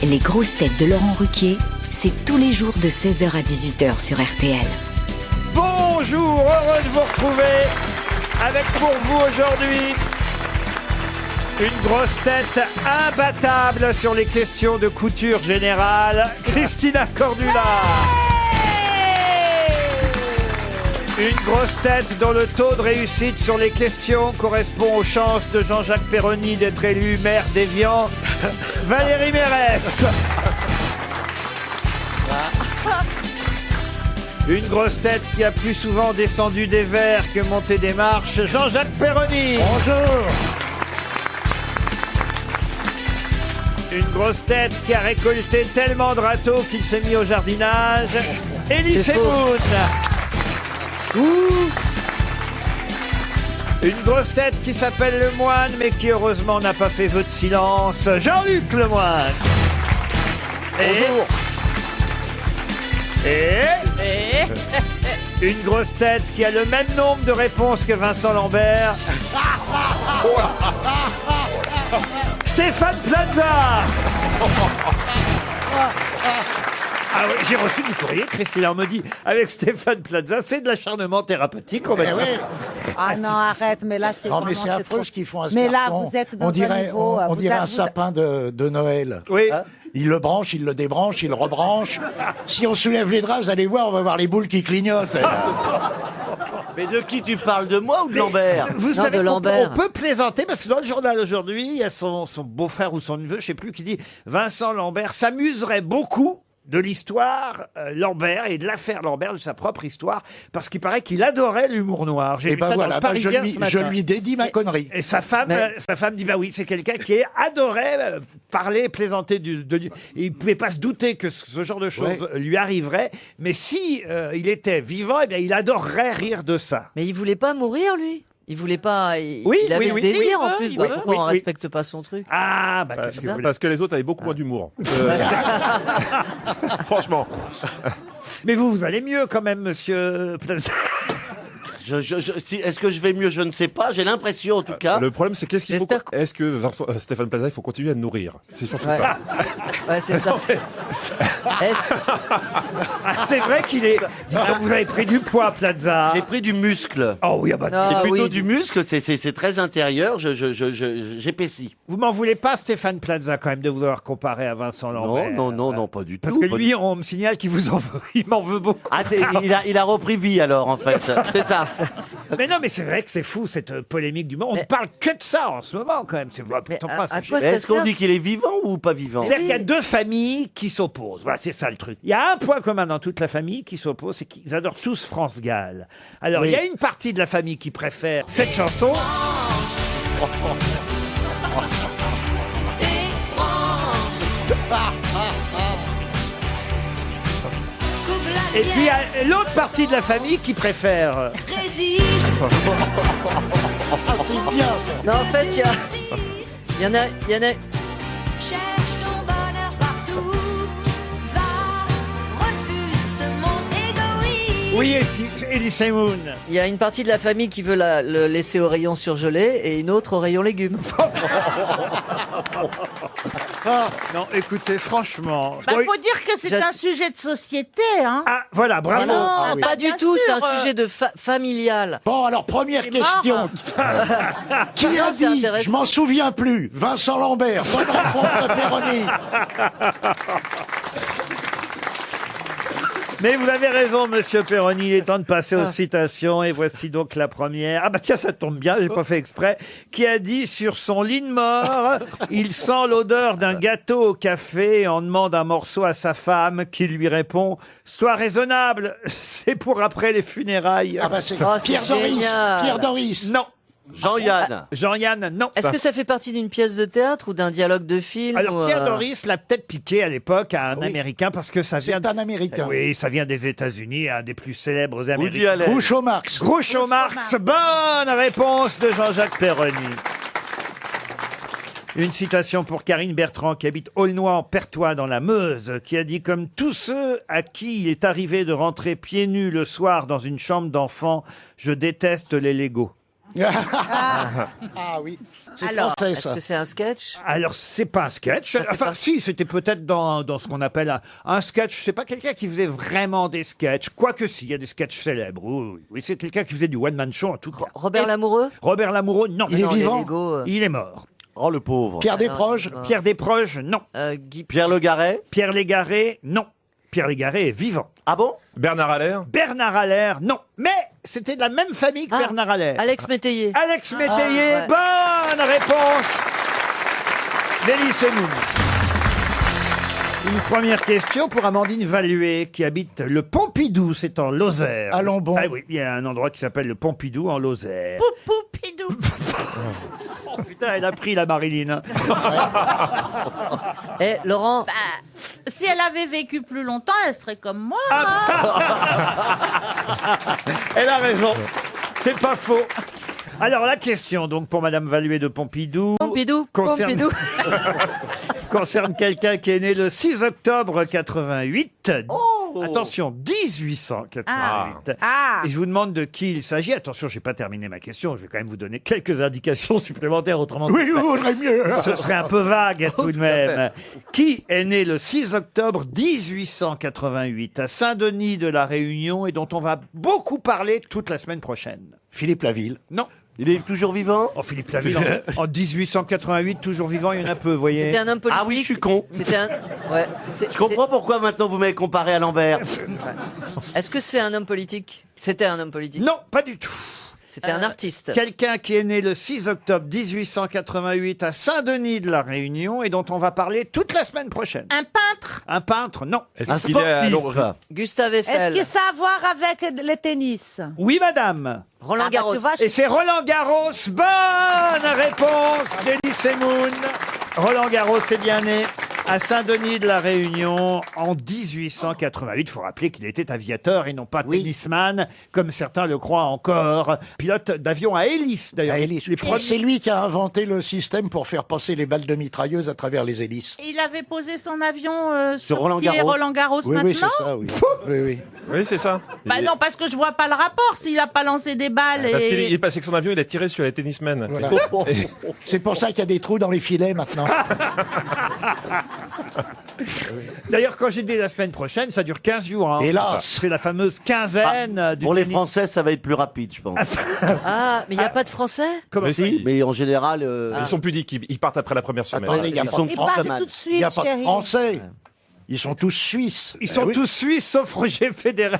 Les grosses têtes de Laurent Ruquier, c'est tous les jours de 16h à 18h sur RTL. Bonjour, heureux de vous retrouver avec pour vous aujourd'hui une grosse tête imbattable sur les questions de couture générale, Christina Cordula. Une grosse tête dont le taux de réussite sur les questions correspond aux chances de Jean-Jacques Perroni d'être élu maire d'Évian, Valérie Mérès. Une grosse tête qui a plus souvent descendu des verres que monté des marches, Jean-Jacques Perroni. Bonjour. Une grosse tête qui a récolté tellement de râteaux qu'il s'est mis au jardinage, Elie Semoun. Une grosse tête qui s'appelle Le Moine, mais qui heureusement n'a pas fait vœu de silence, Jean-Luc Lemoine. Et une grosse tête qui a le même nombre de réponses que Vincent Lambert, Stéphane Plaza. Ah oui, j'ai reçu du courrier, Christina, on me dit, avec Stéphane Plaza, c'est de l'acharnement thérapeutique, on va dire. Ah non, arrête, mais là, c'est Non, mais vraiment, c'est affreux trop. ce qu'ils font à ce Mais là, garçon. vous êtes dans on dirait, un niveau... on dirait un sapin de Noël. Oui. Il le branche, il le débranche, il le rebranche. Si on soulève les draps, vous allez voir, on va voir les boules qui clignotent. Mais de qui tu parles, de moi ou de Lambert? Vous Non, savez de qu'on Lambert. on peut plaisanter, parce que dans le journal aujourd'hui, il y a son beau-frère ou son neveu, je sais plus, qui dit « Vincent Lambert s'amuserait beaucoup de l'histoire Lambert et de l'affaire Lambert, de sa propre histoire, parce qu'il paraît qu'il adorait l'humour noir. » J'ai Et vu ben ça dans voilà, le bah, Parisien ce je matin. lui dédie ma connerie. Et sa femme dit bah oui, c'est quelqu'un qui adorait parler, plaisanter et il pouvait pas se douter que ce genre de choses lui arriverait, mais si il était vivant, eh bien il adorerait rire de ça. Mais il voulait pas mourir, lui. Il voulait pas. Il avait oui, ce délire oui, en plus. oui, Bah, oui, pourquoi on oui. respecte pas son truc? Ah bah qu'est-ce que vous voulez. Parce que les autres avaient beaucoup moins d'humour. Franchement. Mais vous allez mieux quand même, monsieur Plaza. Est-ce que je vais mieux? Je ne sais pas. J'ai l'impression, en tout cas. Le problème, c'est qu'est-ce qu'il faut. J'espère Est-ce que Stéphane Plaza, il faut continuer à le nourrir? C'est surtout Ouais. ça. Ouais, c'est ça. Ah, c'est vrai qu'il est. Vous avez pris du poids, Plaza. J'ai pris du muscle. Oh oui, ah bah, Non. C'est Ah, plutôt oui. du muscle. C'est très intérieur. J'épaissis. vous m'en voulez pas, Stéphane Plaza, quand même, de vouloir comparer à Vincent Lambert. Non, pas du tout. Parce que Pas lui, du- on me signale qu'il vous en veut, il m'en veut beaucoup. Ah, il a repris vie alors, en fait. C'est ça. Mais non, mais c'est vrai que c'est fou cette polémique du moment. On ne parle que de ça en ce moment quand même. C'est pourtant Mais pas à ce quoi sujet. ça Est-ce qu'on sert? dit qu'il est vivant ou pas vivant? C'est-à-dire qu'il y a deux familles qui s'opposent. Voilà, c'est ça le truc. Il y a un point commun dans toute la famille qui s'oppose, c'est qu'ils adorent tous France Gall. Alors, il y a une partie de la famille qui préfère cette chanson. Et puis, il y a l'autre partie de la famille qui préfère... Ah, c'est bien, ça. Non, en fait, il y en a. Cherche ton bonheur partout, va, refuse ce monde égoïste. Oui, Elie Semoun. Il y a une partie de la famille qui veut le laisser au rayon surgelé et une autre au rayon légumes. Non, écoutez, franchement... Bah, Oui. faut dire que c'est J'ai- un sujet de société, hein. Ah, voilà, bravo. Non, Ah oui. pas du Bien tout, c'est sûr, un sujet de familial. Bon, alors, première C'est question. Qui a Non, c'est dit? intéressant. Je m'en souviens plus. Vincent Lambert. Bonne réponse de Perroni. Mais vous avez raison, monsieur Perroni, il est temps de passer aux citations. Et voici donc la première. Ah bah tiens, ça tombe bien, j'ai pas fait exprès. Qui a dit sur son lit de mort, il sent l'odeur d'un gâteau au café et en demande un morceau à sa femme qui lui répond, sois raisonnable, c'est pour après les funérailles. Ah bah c'est Oh, c'est Pierre Doris. génial. Pierre Doris. Non. Jean-Yann. Jean-Yann, non. Est-ce que ça fait partie d'une pièce de théâtre ou d'un dialogue de film Alors ou, Pierre Doris l'a peut-être piqué à l'époque à un Oui. Américain parce que ça vient... C'est un Américain. Oui, ça vient des États-Unis, un des plus célèbres Woody Américains. Allen. Groucho Marx. Groucho Marx, bonne réponse de Jean-Jacques Perroni. Une citation pour Karine Bertrand, qui habite Aulnoy en Pertois dans la Meuse, qui a dit « Comme tous ceux à qui il est arrivé de rentrer pieds nus le soir dans une chambre d'enfant, je déteste les Legos. » Ah oui, c'est Alors, français Est-ce ça. que c'est un sketch? Alors, c'est pas un sketch. Enfin, si, c'était peut-être dans ce qu'on appelle un sketch. C'est pas quelqu'un qui faisait vraiment des sketchs. Quoique si, il y a des sketchs célèbres. Oui, c'est quelqu'un qui faisait du one-man show en tout cas. Robert Lamoureux? Robert Lamoureux, non. Il est Non, les vivant Lego, Il est mort. Oh, le pauvre. Pierre non, Desproges non. Pierre Desproges, non. Guy... Pierre Le Garret. Pierre Légaré, non. Pierre Légaré est vivant. Ah bon? Bernard Allaire. Bernard Allaire, non. Mais c'était de la même famille que Ah, Bernard Allaire. Alex Métayer. Alex Métayer, ouais. bonne réponse d'Elie Semoun. Une première question pour Amandine Valuet, qui habite le Pompidou, c'est en Lozère. Allons bon. Ah oui, il y a un endroit qui s'appelle le Pompidou en Lozère. Poupidou. Oh putain, elle a pris la Marilyn. Eh, Laurent, Bah, si elle avait vécu plus longtemps, elle serait comme moi. Elle a raison. C'est pas faux. Alors la question donc pour Madame Valuet de Pompidou. Pompidou, concerne, Pompidou. concerne quelqu'un qui est né le 6 octobre 88. Oh. Attention, 1888. Ah. Et je vous demande de qui il s'agit. Attention, je n'ai pas terminé ma question. Je vais quand même vous donner quelques indications supplémentaires. Autrement, Oui, il vaudrait mieux. ce serait un peu vague tout de Tout à même. Qui est né le 6 octobre 1888 à Saint-Denis de la Réunion et dont on va beaucoup parler toute la semaine prochaine? Philippe Laville. Non. Il est toujours vivant? Oh, Philippe Laville, en 1888, toujours vivant, il y en a peu, vous voyez. C'était un homme politique. Ah oui, je suis con. C'était un... Ouais. Je comprends pourquoi maintenant vous m'avez comparé à Lambert. Est-ce que c'est un homme politique? C'était un homme politique. Non, pas du tout. C'était un artiste. Quelqu'un qui est né le 6 octobre 1888 à Saint-Denis de la Réunion et dont on va parler toute la semaine prochaine. Un peintre. Un peintre, non. Est-ce Un qu'il est à sportif. l'or- Gustave Est-ce Eiffel. que ça a à voir avec le tennis? Oui, madame. Roland Ah bah, Garros. tu vois, Et c'est Roland Garros. Bonne réponse d'Elie Semoun. Roland Garros est bien né à Saint-Denis de la Réunion en 1888. Il faut rappeler qu'il était aviateur et non pas Oui. tennisman, comme certains le croient encore. Pilote d'avion à hélice, d'ailleurs. À hélice. Les premiers- C'est lui qui a inventé le système pour faire passer les balles de mitrailleuse à travers les hélices. Il avait posé son avion sur Roland qui est Garros. Roland Garros Oui, maintenant. oui, c'est ça, oui. Oui, oui. Oui, c'est ça. Bah non, parce que je vois pas le rapport s'il a pas lancé des balles. Parce qu'il Et... est passé avec son avion, il a tiré sur les tennismen. Voilà. C'est pour ça qu'il y a des trous dans les filets maintenant. D'ailleurs, quand j'ai dit la semaine prochaine, ça dure 15 jours. Hein. Hélas. C'est la fameuse quinzaine du Pour les tennis. Français, ça va être plus rapide, je pense. Ah, mais il n'y a pas de français? Comment Mais si. Mais en général, Ils sont pudiques, ils partent après la première semaine. Attendez, il y a ils pas sont de Il francs part comme tout de Il suite, n'y a pas de chérie. Français. Ils sont tous Suisses. Ils sont Eh oui. tous suisses sauf Roger Federer.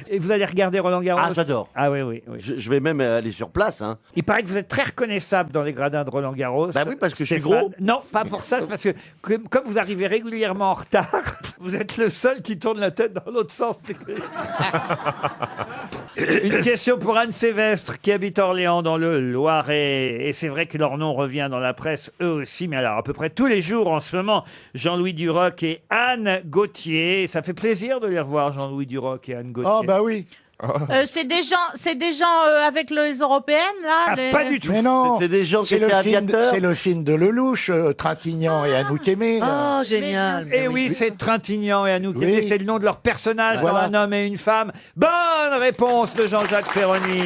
Et vous allez regarder Roland Garros? Ah, j'adore. Ah oui, oui, oui. Je vais même aller sur place. Hein. Il paraît que vous êtes très reconnaissable dans les gradins de Roland Garros. Bah oui, parce que je suis Stéphane. gros. Non, pas pour ça, c'est parce que comme vous arrivez régulièrement en retard, vous êtes le seul qui tourne la tête dans l'autre sens. Une question pour Anne Sévestre qui habite Orléans dans le Loiret. Et c'est vrai que leur nom revient dans la presse eux aussi, mais alors à peu près tous les jours en ce moment. Jean-Louis Duroc et Anne Gauthier. Ça fait plaisir de les revoir, Jean-Louis Duroc et Anne Gauthier. Ah bah oui. C'est des gens avec les européennes là. Ah, les- pas du tout. Mais non. C'est des gens qui C'est le étaient film, aviateurs. c'est le film de Lelouch, Trintignant et Anouk Aimée. là. Oh, génial. Et oui, c'est Trintignant et Anouk Oui. Aimée, c'est le nom de leur personnage Voilà. dans Un homme et une femme. Bonne réponse de Jean-Jacques Perroni.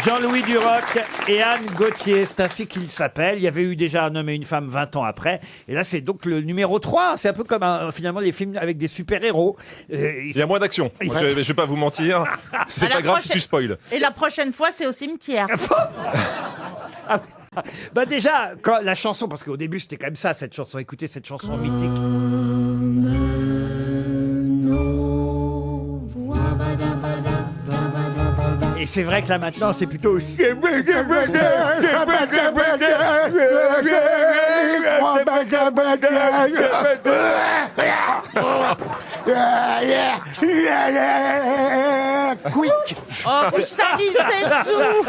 Jean-Louis Duroc et Anne Gauthier, c'est ainsi qu'ils s'appellent. Il y avait eu déjà Un homme et une femme 20 ans après. Et là, c'est donc le numéro 3. C'est un peu comme finalement les films avec des super-héros. Il y a moins d'action. Donc, je vais pas vous mentir. C'est À pas la grave si prochaine- tu spoil. Et la prochaine fois, c'est au cimetière. Bah déjà, quand la chanson, parce qu'au début c'était comme ça, cette chanson. Écoutez cette chanson mythique. Et c'est vrai que là maintenant c'est plutôt... Quick. Oh, vous salissez tout.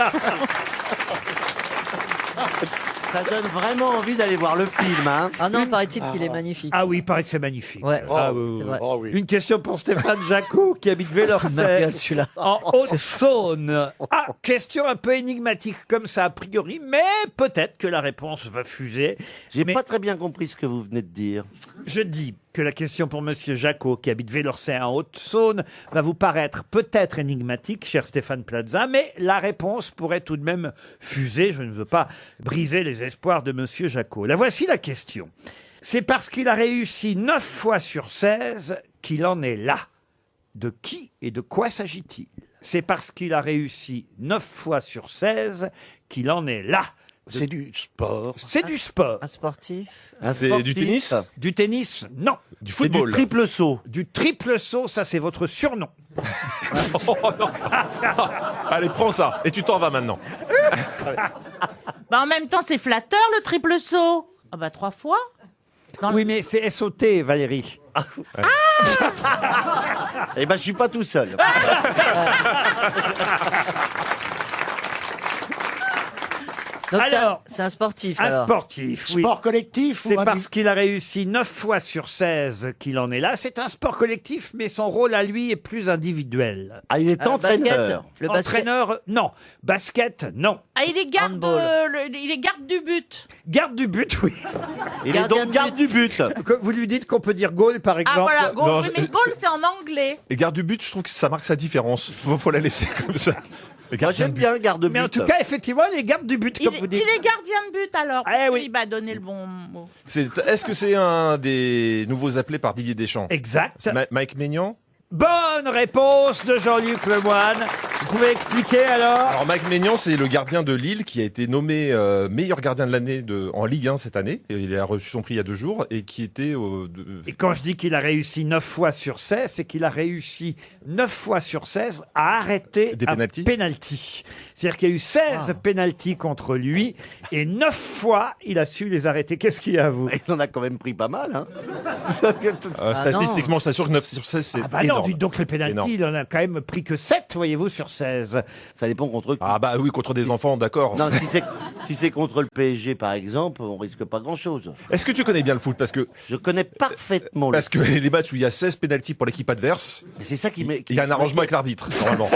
Ça donne vraiment envie d'aller voir le film. Hein. Ah non, paraît-il qu'il est magnifique. Ah oui, il paraît que c'est magnifique. Ouais, Ah oui, c'est oui, vrai. Oh oui. Une question pour Stéphane Jacou qui habite Vélorcet. Marguerite, celui-là. En Haute-Saône. Ah, question un peu énigmatique comme ça a priori, mais peut-être que la réponse va fuser. J'ai Mais pas très bien compris ce que vous venez de dire. je dis, que la question pour Monsieur Jacot, qui habite Vélorcey en Haute-Saône, va vous paraître peut-être énigmatique, cher Stéphane Plaza, mais la réponse pourrait tout de même fuser. Je ne veux pas briser les espoirs de Monsieur Jacot. La voici la question. C'est parce qu'il a réussi 9 fois sur 16 qu'il en est là. De qui et de quoi s'agit-il? C'est parce qu'il a réussi 9 fois sur 16 qu'il en est là. C'est du sport. C'est du sport. Un sportif. C'est du tennis? Du tennis, non. Du football? Du triple saut. Du triple saut, ça c'est votre surnom. Oh, non. Allez, prends ça. Et tu t'en vas maintenant. Bah, en même temps, c'est flatteur le triple saut. Ah bah 3 fois. Oui, mais c'est SOT, Valérie. Eh ben, je suis pas tout seul. Donc Alors, c'est un sportif. Un alors. sportif, oui. Sport collectif C'est ou parce qu'il a réussi 9 fois sur 16 qu'il en est là. C'est un sport collectif, mais son rôle à lui est plus individuel. Ah, il est entraîneur. Basket. Le basket. Entraîneur, non. Basket, non. Ah, il est garde, Handball. il est garde du but. Garde du but, oui. Il est Gardien donc de garde du but. Que vous lui dites qu'on peut dire goal, par exemple. Ah voilà, goal. Non, Oui, mais goal c'est en anglais. Et garde du but, je trouve que ça marque sa différence. Faut la laisser comme ça. Le Moi, gardien j'aime de but. bien garde de but. Mais en tout cas, effectivement, il est garde du but, Il, comme vous il dites. est gardien de but alors. Eh oui. Il m'a donné le bon mot. Est-ce que c'est un des nouveaux appelés par Didier Deschamps? Exact. Mike Maignan? Bonne réponse de Jean-Luc Lemoyne. Vous pouvez expliquer alors? Alors Mike Maignan, c'est le gardien de Lille qui a été nommé meilleur gardien de l'année en Ligue 1 cette année. Et il a reçu son prix il y a 2 jours et qui était... Et quand je dis qu'il a réussi 9 fois sur 16, c'est qu'il a réussi 9 fois sur 16 à arrêter Des un pénaltys pénalty. C'est-à-dire qu'il y a eu 16 pénaltys contre lui et 9 fois il a su les arrêter. Qu'est-ce qu'il y a à vous? Il en a quand même pris pas mal, hein. statistiquement, je t'assure que 9 sur 16, c'est Ah bah non, énorme. dites donc les pénaltys, Énorme. il en a quand même pris que 7, voyez-vous, sur 16. Ça dépend contre qui. Ah bah oui, contre des enfants, d'accord. Non, si c'est contre le PSG, par exemple, on risque pas grand-chose. Est-ce que tu connais bien le foot? Parce que Je connais parfaitement le... Parce que les matchs où il y a 16 pénaltys pour l'équipe adverse, Et c'est ça qui m'est... il y a un arrangement avec l'arbitre, normalement.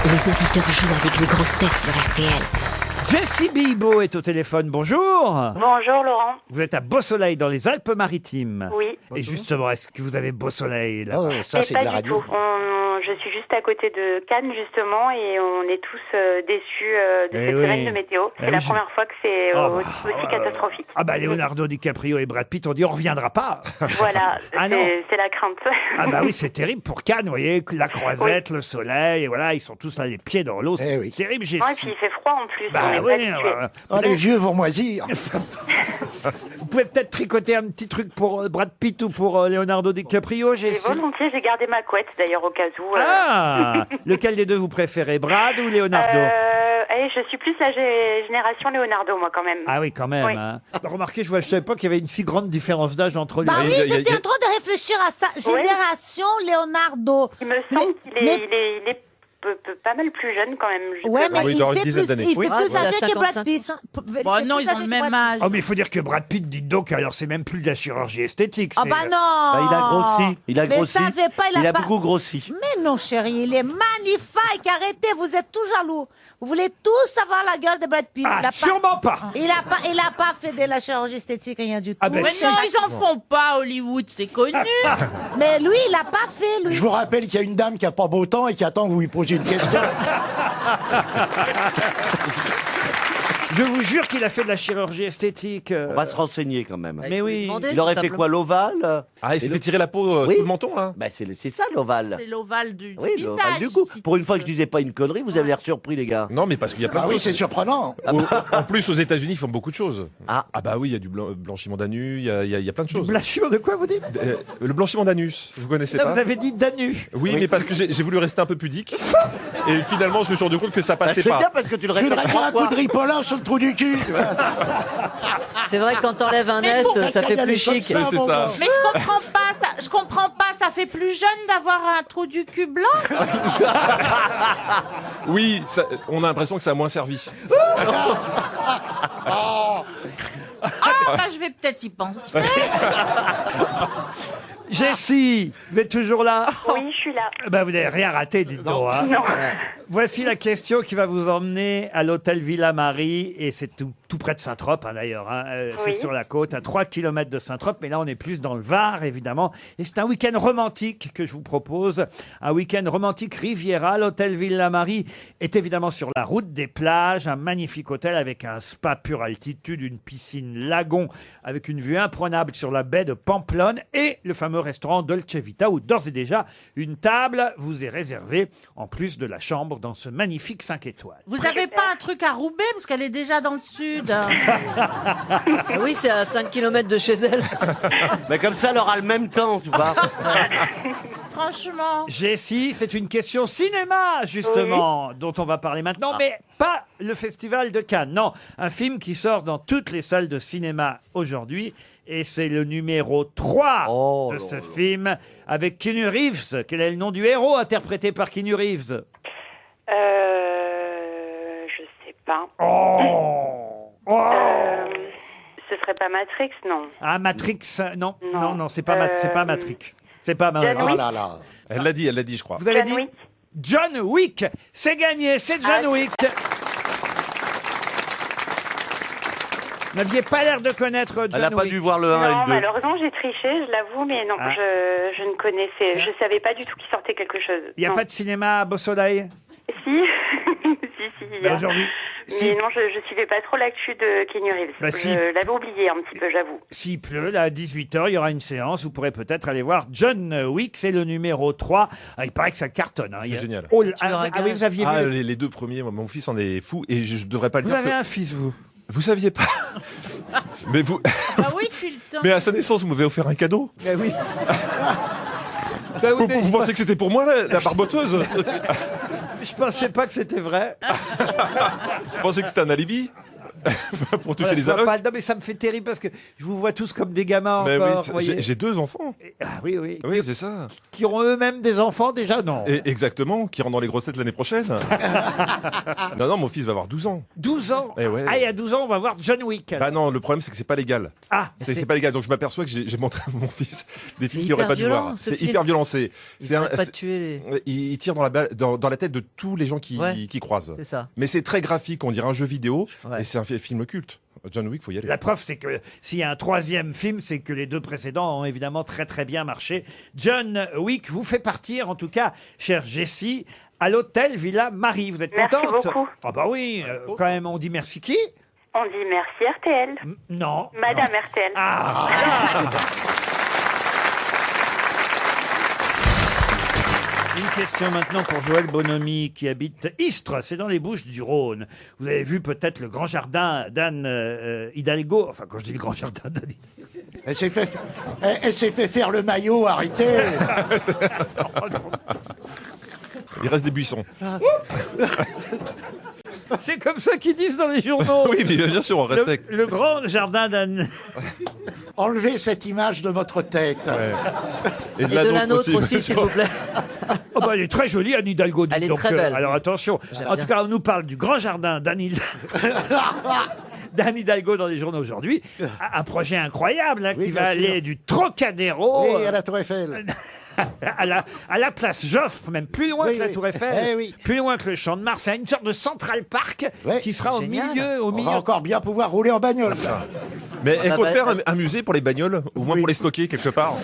Les auditeurs jouent avec les grosses têtes sur RTL. Jessie Bibo est au téléphone, bonjour. Bonjour Laurent. Vous êtes à Beau-Soleil, dans les Alpes-Maritimes. Oui. Et justement, est-ce que vous avez beau soleil là? Oh, ça, Et c'est pas de la du radio. tout. Je suis juste à côté de Cannes justement et on est tous déçus de Eh cette oui. semaine de météo. Eh C'est la oui, première fois que c'est Ah bah, aussi catastrophique. Ah bah Leonardo DiCaprio et Brad Pitt ont dit on reviendra pas. Voilà, Ah non. c'est la crainte. Ah bah oui, c'est terrible pour Cannes, vous voyez, la croisette, le soleil, et voilà, ils sont tous là les pieds dans l'eau. C'est Eh oui. terrible, Ouais, et puis Jessie. il fait froid en plus. Bah on est oui, pas habitués. Oh, les vieux vont moisir. Vous pouvez peut-être tricoter un petit truc pour Brad Pitt ou pour Leonardo DiCaprio, Et Jessie. volontiers, j'ai gardé ma couette d'ailleurs au cas où. Ah, lequel des deux vous préférez, Brad ou Leonardo? Je suis plus la génération Leonardo, moi, quand même. Ah oui, quand même. Oui. Hein. Remarquez, je ne savais pas qu'il y avait une si grande différence d'âge entre les Bah deux. oui, il y a- j'étais en train de réfléchir à ça. Génération Leonardo. Il me semble qu'il est, mais- il est pas mal plus jeune quand même. Je Ouais, peux mais Oui, il dans une fait dizaine plus, d'années. il fait Oui. plus il a âgé que 55 Brad Pitt. hein. Il fait Bon, non, plus ils ont âgé le que même Brad âge. Oh, mais il faut dire que Brad Pitt, dites donc, alors c'est même plus de la chirurgie esthétique. Ah c'est- bah non. Bah, il a grossi. Il a Mais grossi. savez pas, Il a pas... beaucoup grossi. Mais non, chérie, il est magnifique. Arrêtez, vous êtes tout jaloux. Vous voulez tous avoir la gueule de Brad Pitt. Ah, Il a sûrement pas. Il a pas fait de la chirurgie esthétique, rien du tout. Ah ben, Mais si. non, ils en font pas à Hollywood, c'est connu. Mais lui, il a pas fait, lui. Je vous rappelle qu'il y a une dame qui a pas beau temps et qui attend que vous lui posiez une question. Je vous jure qu'il a fait de la chirurgie esthétique. On va se renseigner quand même. Mais oui. Il aurait fait quoi, l'ovale? Ah, il s'est fait tirer la peau Oui. sous le menton, là? Bah, c'est ça, l'ovale. C'est l'ovale du Oui, visage. l'ovale du cou. Pour une fois que je disais pas une connerie, vous avez l'air surpris, les gars. Non, mais parce qu'il y a plein Ah de oui, choses. c'est surprenant. En plus, aux États-Unis, ils font beaucoup de choses. Ah. bah oui, il y a du blanchiment d'anus, il y a plein de choses. Blanchiment de quoi vous dites? Le blanchiment d'anus, vous connaissez Là, pas? vous avez dit Danu. Oui, mais parce que j'ai voulu rester un peu pudique. Et finalement, je me suis rendu compte que ça Bah, passait c'est pas. bien parce que tu le Je répètes voudrais bien un trois coup de fois. ripollin sur le trou du cul. tu vois. C'est vrai que quand t'enlèves un S, ça fait plus chic. C'est ça. Mais je comprends pas, ça fait plus jeune d'avoir un trou du cul blanc. Oui, on a l'impression que ça a moins servi. Ah, bah je vais peut-être y penser. Jessie, vous êtes toujours là? Oui, je celui-là. Bah, vous n'avez rien raté, dites donc. Hein. Non. Voici la question qui va vous emmener à l'hôtel Villa Marie, et c'est tout près de Saint-Trope hein, d'ailleurs. Hein. C'est Oui. sur la côte, à 3 km de Saint-Trope, mais là on est plus dans le Var évidemment. Et c'est un week-end romantique que je vous propose, un week-end romantique Riviera. L'hôtel Villa Marie est évidemment sur la route des plages, un magnifique hôtel avec un spa pure altitude, une piscine lagon avec une vue imprenable sur la baie de Pamplonne et le fameux restaurant Dolce Vita où d'ores et déjà une table vous est réservée en plus de la chambre dans ce magnifique 5 étoiles. Vous avez pas un truc à Roubaix parce qu'elle est déjà dans le sud. Ah oui, c'est à 5 km de chez elle. Mais comme ça, elle aura le même temps, tu vois. Franchement. Jessie, c'est une question cinéma, justement, dont on va parler maintenant, mais pas le Festival de Cannes. Non, un film qui sort dans toutes les salles de cinéma aujourd'hui. Et c'est le numéro 3 de ce film avec Keanu Reeves. Quel est le nom du héros interprété par Keanu Reeves? Je sais pas. Ce serait pas Matrix, non. Ah, Matrix, non. Non. Non, c'est pas, c'est pas Matrix. C'est pas Matrix. John Wick. Oh là là. Elle l'a dit, je crois. Vous avez John dit Wick. John Wick. C'est gagné, c'est John Wick. Vous n'aviez pas l'air de connaître John Wick. Elle n'a pas dû voir le 1 et Non, le 2. malheureusement, j'ai triché, je l'avoue, mais non, Ah. je ne connaissais, je savais pas du tout qu'il sortait quelque chose. Il n'y a Non. pas de cinéma à Beau-Soleil Si, si, il y a. aujourd'hui. Mais Si. non, je suivais pas trop l'actu de Keanu Reeves. Bah, si. Je l'avais oublié un petit peu, j'avoue. S'il pleut, là, à 18h, il y aura une séance. Vous pourrez peut-être aller voir John Wick. C'est le numéro 3. Ah, il paraît que ça cartonne. Hein. C'est Il y a- génial. Oh, Tu ah, auras ah oui, vous aviez Ah, vu. les deux premiers, mon fils en est fou et je devrais pas le Vous dire. avez un fils, vous. Vous saviez pas. Mais vous. Ah oui, depuis le temps. Mais à sa naissance, vous m'avez offert un cadeau. Ben oui. Ben oui, mais Vous pensez que c'était pour moi, la barboteuse? je pensais pas que c'était vrai. Vous pensez que c'était un alibi? Pour toucher Voilà, les je vois allocs? pas- Non, mais ça me fait terrible parce que je vous vois tous comme des gamins Mais encore. oui, vous voyez. j'ai 2 enfants. Ah oui, oui. Oui, c'est ça. Qui ont eux-mêmes des enfants déjà, non. Et exactement, qui rentre dans les grosses têtes l'année prochaine. Non, mon fils va avoir 12 ans. 12 ans. Eh ouais. Ah, il y a 12 ans, on va voir John Wick. Bah non, le problème c'est que c'est pas légal. Ah, C'est pas légal, donc je m'aperçois que j'ai montré à mon fils des films qu'il hyper aurait pas dû violent, voir. ce C'est film. hyper violent, c'est Pas de tuer les... il tire dans la tête de tous les gens qui croisent. C'est ça. Mais c'est très graphique, on dirait un jeu vidéo, Ouais. et c'est un film culte. John Wick, faut y aller. la preuve, c'est que s'il y a un troisième film, c'est que les deux précédents ont évidemment très très bien marché. John Wick vous fait partir, en tout cas, chère Jessie, à l'hôtel Villa Marie. Vous êtes Merci contente? beaucoup. Ah bah oui, quand même, on dit merci qui? On dit merci RTL. Non. Madame RTL. Ah, voilà. Une question maintenant pour Joël Bonomi qui habite Istres, c'est dans les Bouches-du-Rhône. Vous avez vu peut-être le grand jardin d'Anne Hidalgo. Enfin, quand je dis le grand jardin d'Anne Hidalgo. Elle s'est fait faire le maillot, arrêtez. Il reste des buissons. C'est comme ça qu'ils disent dans les journaux. Oui, mais bien sûr, on respecte. Le grand jardin d'Anne. Enlevez cette image de votre tête. Et Et de la nôtre aussi, s'il vous plaît. Oh bah, elle est très jolie, Anne Hidalgo. dites Elle est donc, très belle. alors attention. J'aime En bien. tout cas, on nous parle du grand jardin d'Anne Hidalgo dans les journaux aujourd'hui. Un projet incroyable hein, Oui, qui bien va sûr. aller du Trocadéro Et à la Tour Eiffel. à la place Joffre, même plus loin Oui, que la oui. Tour Eiffel, Eh oui. plus loin que le Champ de Mars. C'est une sorte de Central Park Ouais, qui sera au génial. milieu. On va encore bien pouvoir rouler en bagnole. Mais elle bah, compte bah, faire un musée pour les bagnoles, au moins Oui. pour les stocker quelque part.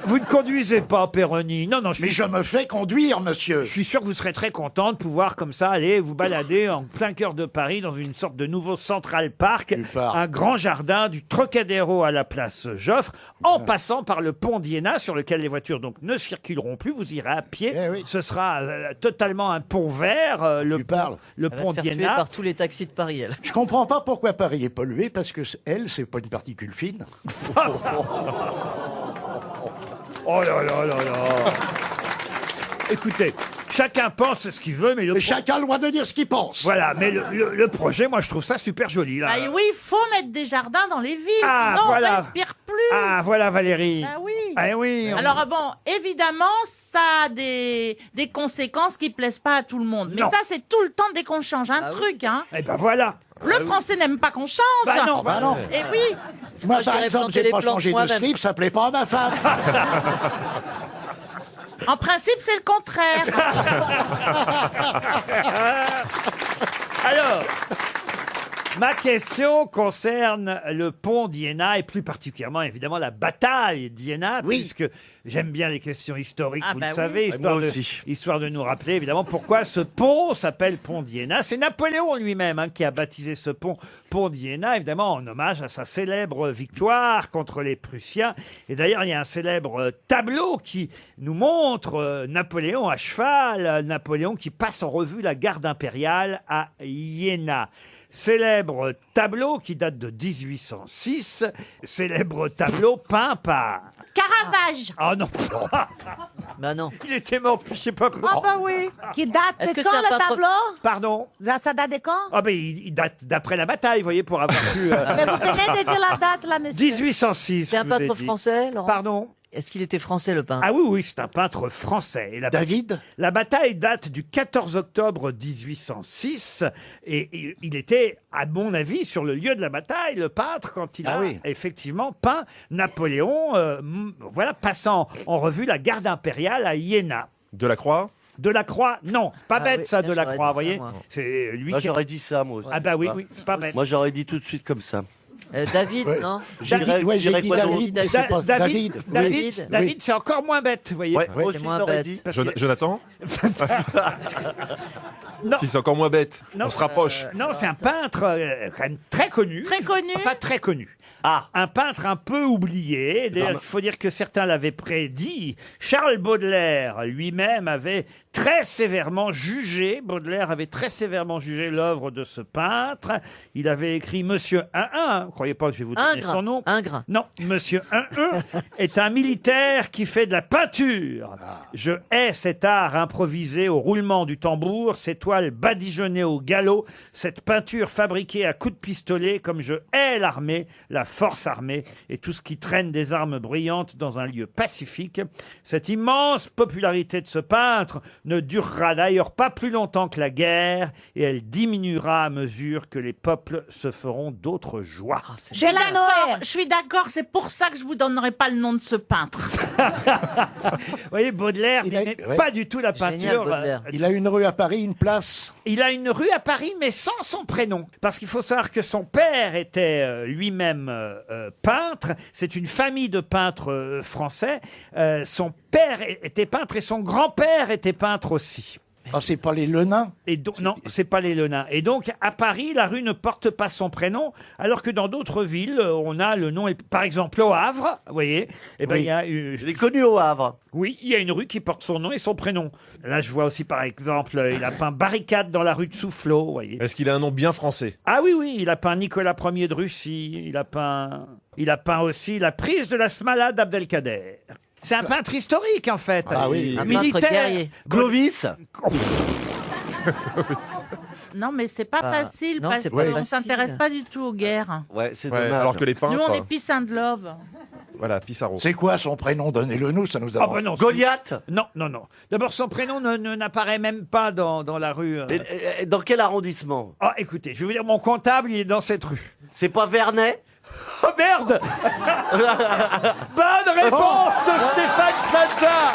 Vous ne conduisez pas, Péroni. Non, non, Mais je me fais conduire, monsieur. Je suis sûr que vous serez très content de pouvoir comme ça aller vous balader en plein cœur de Paris dans une sorte de nouveau Central Park, Parc. un grand jardin du Trocadéro à la place Joffre, en passant par le pont d'Iéna sur lequel les voitures donc ne circuleront plus. Vous irez à pied. Eh oui. Ce sera totalement un pont vert, Tu parles. le Elle va pont se faire tuer d'Iéna. par tous les taxis de Paris, elle. Je comprends pas pourquoi Paris est pollué, parce que elle, c'est pas une particule fine. Oh là là là là. Écoutez, chacun pense ce qu'il veut, mais Et chacun a le droit de dire ce qu'il pense. voilà, mais le projet, moi, je trouve ça super joli là. Ah oui, il faut mettre des jardins dans les villes, Ah, sinon voilà. on respire plus. Ah, voilà Valérie. Ah oui. Ah oui. on- Alors bon, évidemment, ça a des conséquences qui plaisent pas à tout le monde. Mais Non. ça, c'est tout le temps dès qu'on change un truc. Hein. Eh ben voilà. Le français n'aime pas qu'on change. Bah non. Bah non. Et oui. Moi, Moi, par j'irais exemple, planter j'ai les pas plantes changé de moi-même. slip, ça plaît pas à ma femme. En principe, c'est le contraire. Alors, ma question concerne le pont d'Iéna et plus particulièrement, évidemment, la bataille d'Iéna, puisque j'aime bien les questions historiques, vous le savez, histoire de nous rappeler, évidemment, pourquoi ce pont s'appelle pont d'Iéna. C'est Napoléon lui-même qui a baptisé ce pont d'Iéna, évidemment, en hommage à sa célèbre victoire contre les Prussiens. Et d'ailleurs, il y a un célèbre tableau qui nous montre Napoléon à cheval, Napoléon qui passe en revue la garde impériale à Iéna. Célèbre tableau qui date de 1806, célèbre tableau peint par... Caravage. Oh non. Bah non. Il était mort depuis je sais pas quand. Ah bah oui. Qui date Est-ce de que quand c'est un le peintre- tableau? Pardon. Ça date de quand? Ah ben il date d'après la bataille, vous voyez, pour avoir pu... Mais vous venez de dire la date là, monsieur. 1806. C'est un je vous ai peintre dit. français, Laurent Pardon. Est-ce qu'il était français, le peintre? Ah oui, oui, c'est un peintre français. Et David? La bataille date du 14 octobre 1806 et il était, à mon avis, sur le lieu de la bataille, le peintre, quand il a effectivement peint Napoléon, voilà, passant en revue la garde impériale à Iéna. Delacroix? Delacroix, non, c'est pas bête oui, ça, j'aurais Delacroix, dit vous ça, voyez. moi. C'est lui Moi, qui... j'aurais dit ça, moi aussi. Ah bah oui, Ouais. oui, c'est pas bête. Moi, j'aurais dit tout de suite comme ça. David, non David, ouais, j'ai dit quoi, David, mais c'est pas David, David. David, c'est encore moins bête, vous voyez. Ouais, moi c'est aussi, moins j'aurais bête. dit. Parce que- Jonathan? Non. Si c'est encore moins bête, Non, on se rapproche. Non, c'est un peintre quand même très connu. Très connu. Enfin, très connu. Ah, un peintre un peu oublié. D'ailleurs, il faut dire que certains l'avaient prédit. Charles Baudelaire lui-même avait très sévèrement jugé, Baudelaire avait très sévèrement jugé l'œuvre de ce peintre. Il avait écrit Monsieur 1-1, croyez pas que je vais vous donner Ingres. son nom. Ingres. Non, Monsieur 1-1 est un militaire qui fait de la peinture. Je hais cet art improvisé au roulement du tambour, ces toiles badigeonnées au galop, cette peinture fabriquée à coups de pistolet, comme je hais l'armée, la force armée et tout ce qui traîne des armes brillantes dans un lieu pacifique. Cette immense popularité de ce peintre ne durera d'ailleurs pas plus longtemps que la guerre et elle diminuera à mesure que les peuples se feront d'autres joies. Je suis d'accord, je suis d'accord, c'est pour ça que je vous donnerai pas le nom de ce peintre. Vous voyez, Baudelaire n'aimait pas du tout la peinture. Il a une rue à Paris, une place. Il a une rue à Paris, mais sans son prénom. Parce qu'il faut savoir que son père était lui-même peintre. C'est une famille de peintres français. Son père était peintre et son grand-père était peintre aussi. Ah, c'est pas les Lenins? Et donc, non, c'est pas les Lenins. Et donc, à Paris, la rue ne porte pas son prénom, alors que dans d'autres villes, on a le nom. Par exemple, au Havre, vous voyez, eh ben, Oui. il y a, Je l'ai connu au Havre. oui, il y a une rue qui porte son nom et son prénom. Là, je vois aussi, par exemple, il a peint Barricade dans la rue de Soufflot, vous voyez. Est-ce qu'il a un nom bien français? Ah oui, oui, il a peint Nicolas Ier de Russie, il a peint aussi la prise de la Smala d'Abdelkader. C'est un peintre historique, en fait. Ah oui. Un peintre guerrier. Clovis. Non, mais c'est pas facile non, parce c'est pas qu'on facile. s'intéresse pas du tout aux guerres. Ouais, c'est Ouais, dommage. alors que les Nous, peintres, on est peace and love. voilà, Pissarro. C'est quoi son prénom? Donnez-le nous, ça nous Ah a... bah non, Goliath. non, non, non. D'abord, son prénom n'apparaît même pas dans la rue. Et dans quel arrondissement? Ah, écoutez, je vais vous dire, mon comptable, il est dans cette rue. C'est pas Vernet? Oh merde Bonne réponse de Stéphane Plaza.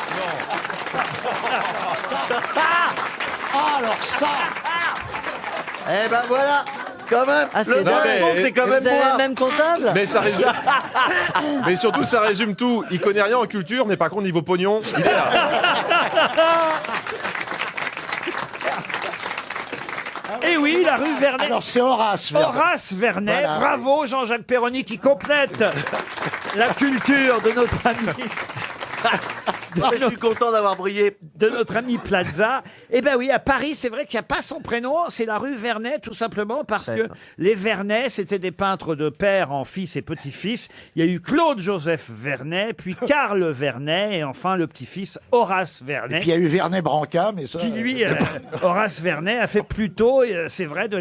Ah, alors ça! Eh ben voilà. Quand même. Ah, c'est le dingue. réponse, c'est quand Vous même avez moi. le même comptable Mais ça résume. Mais surtout, ça résume tout. Il connaît rien en culture, mais par contre, niveau pognon, il est là. Et oui, la rue Vernet. Alors c'est Horace. Vernet. Horace Vernet, Voilà. bravo Jean-Jacques Perroni qui complète la culture de notre ami. Je suis content d'avoir brillé. De notre ami Plaza. Eh ben oui, à Paris, c'est vrai qu'il n'y a pas son prénom, c'est la rue Vernet, tout simplement parce que les Vernet, c'était des peintres de père en fils et petit-fils. Il y a eu Claude-Joseph Vernet, puis Karl Vernet, et enfin le petit-fils Horace Vernet. Et puis il y a eu Vernet Branca, mais ça... Qui lui, Horace Vernet, a fait plutôt, c'est vrai, de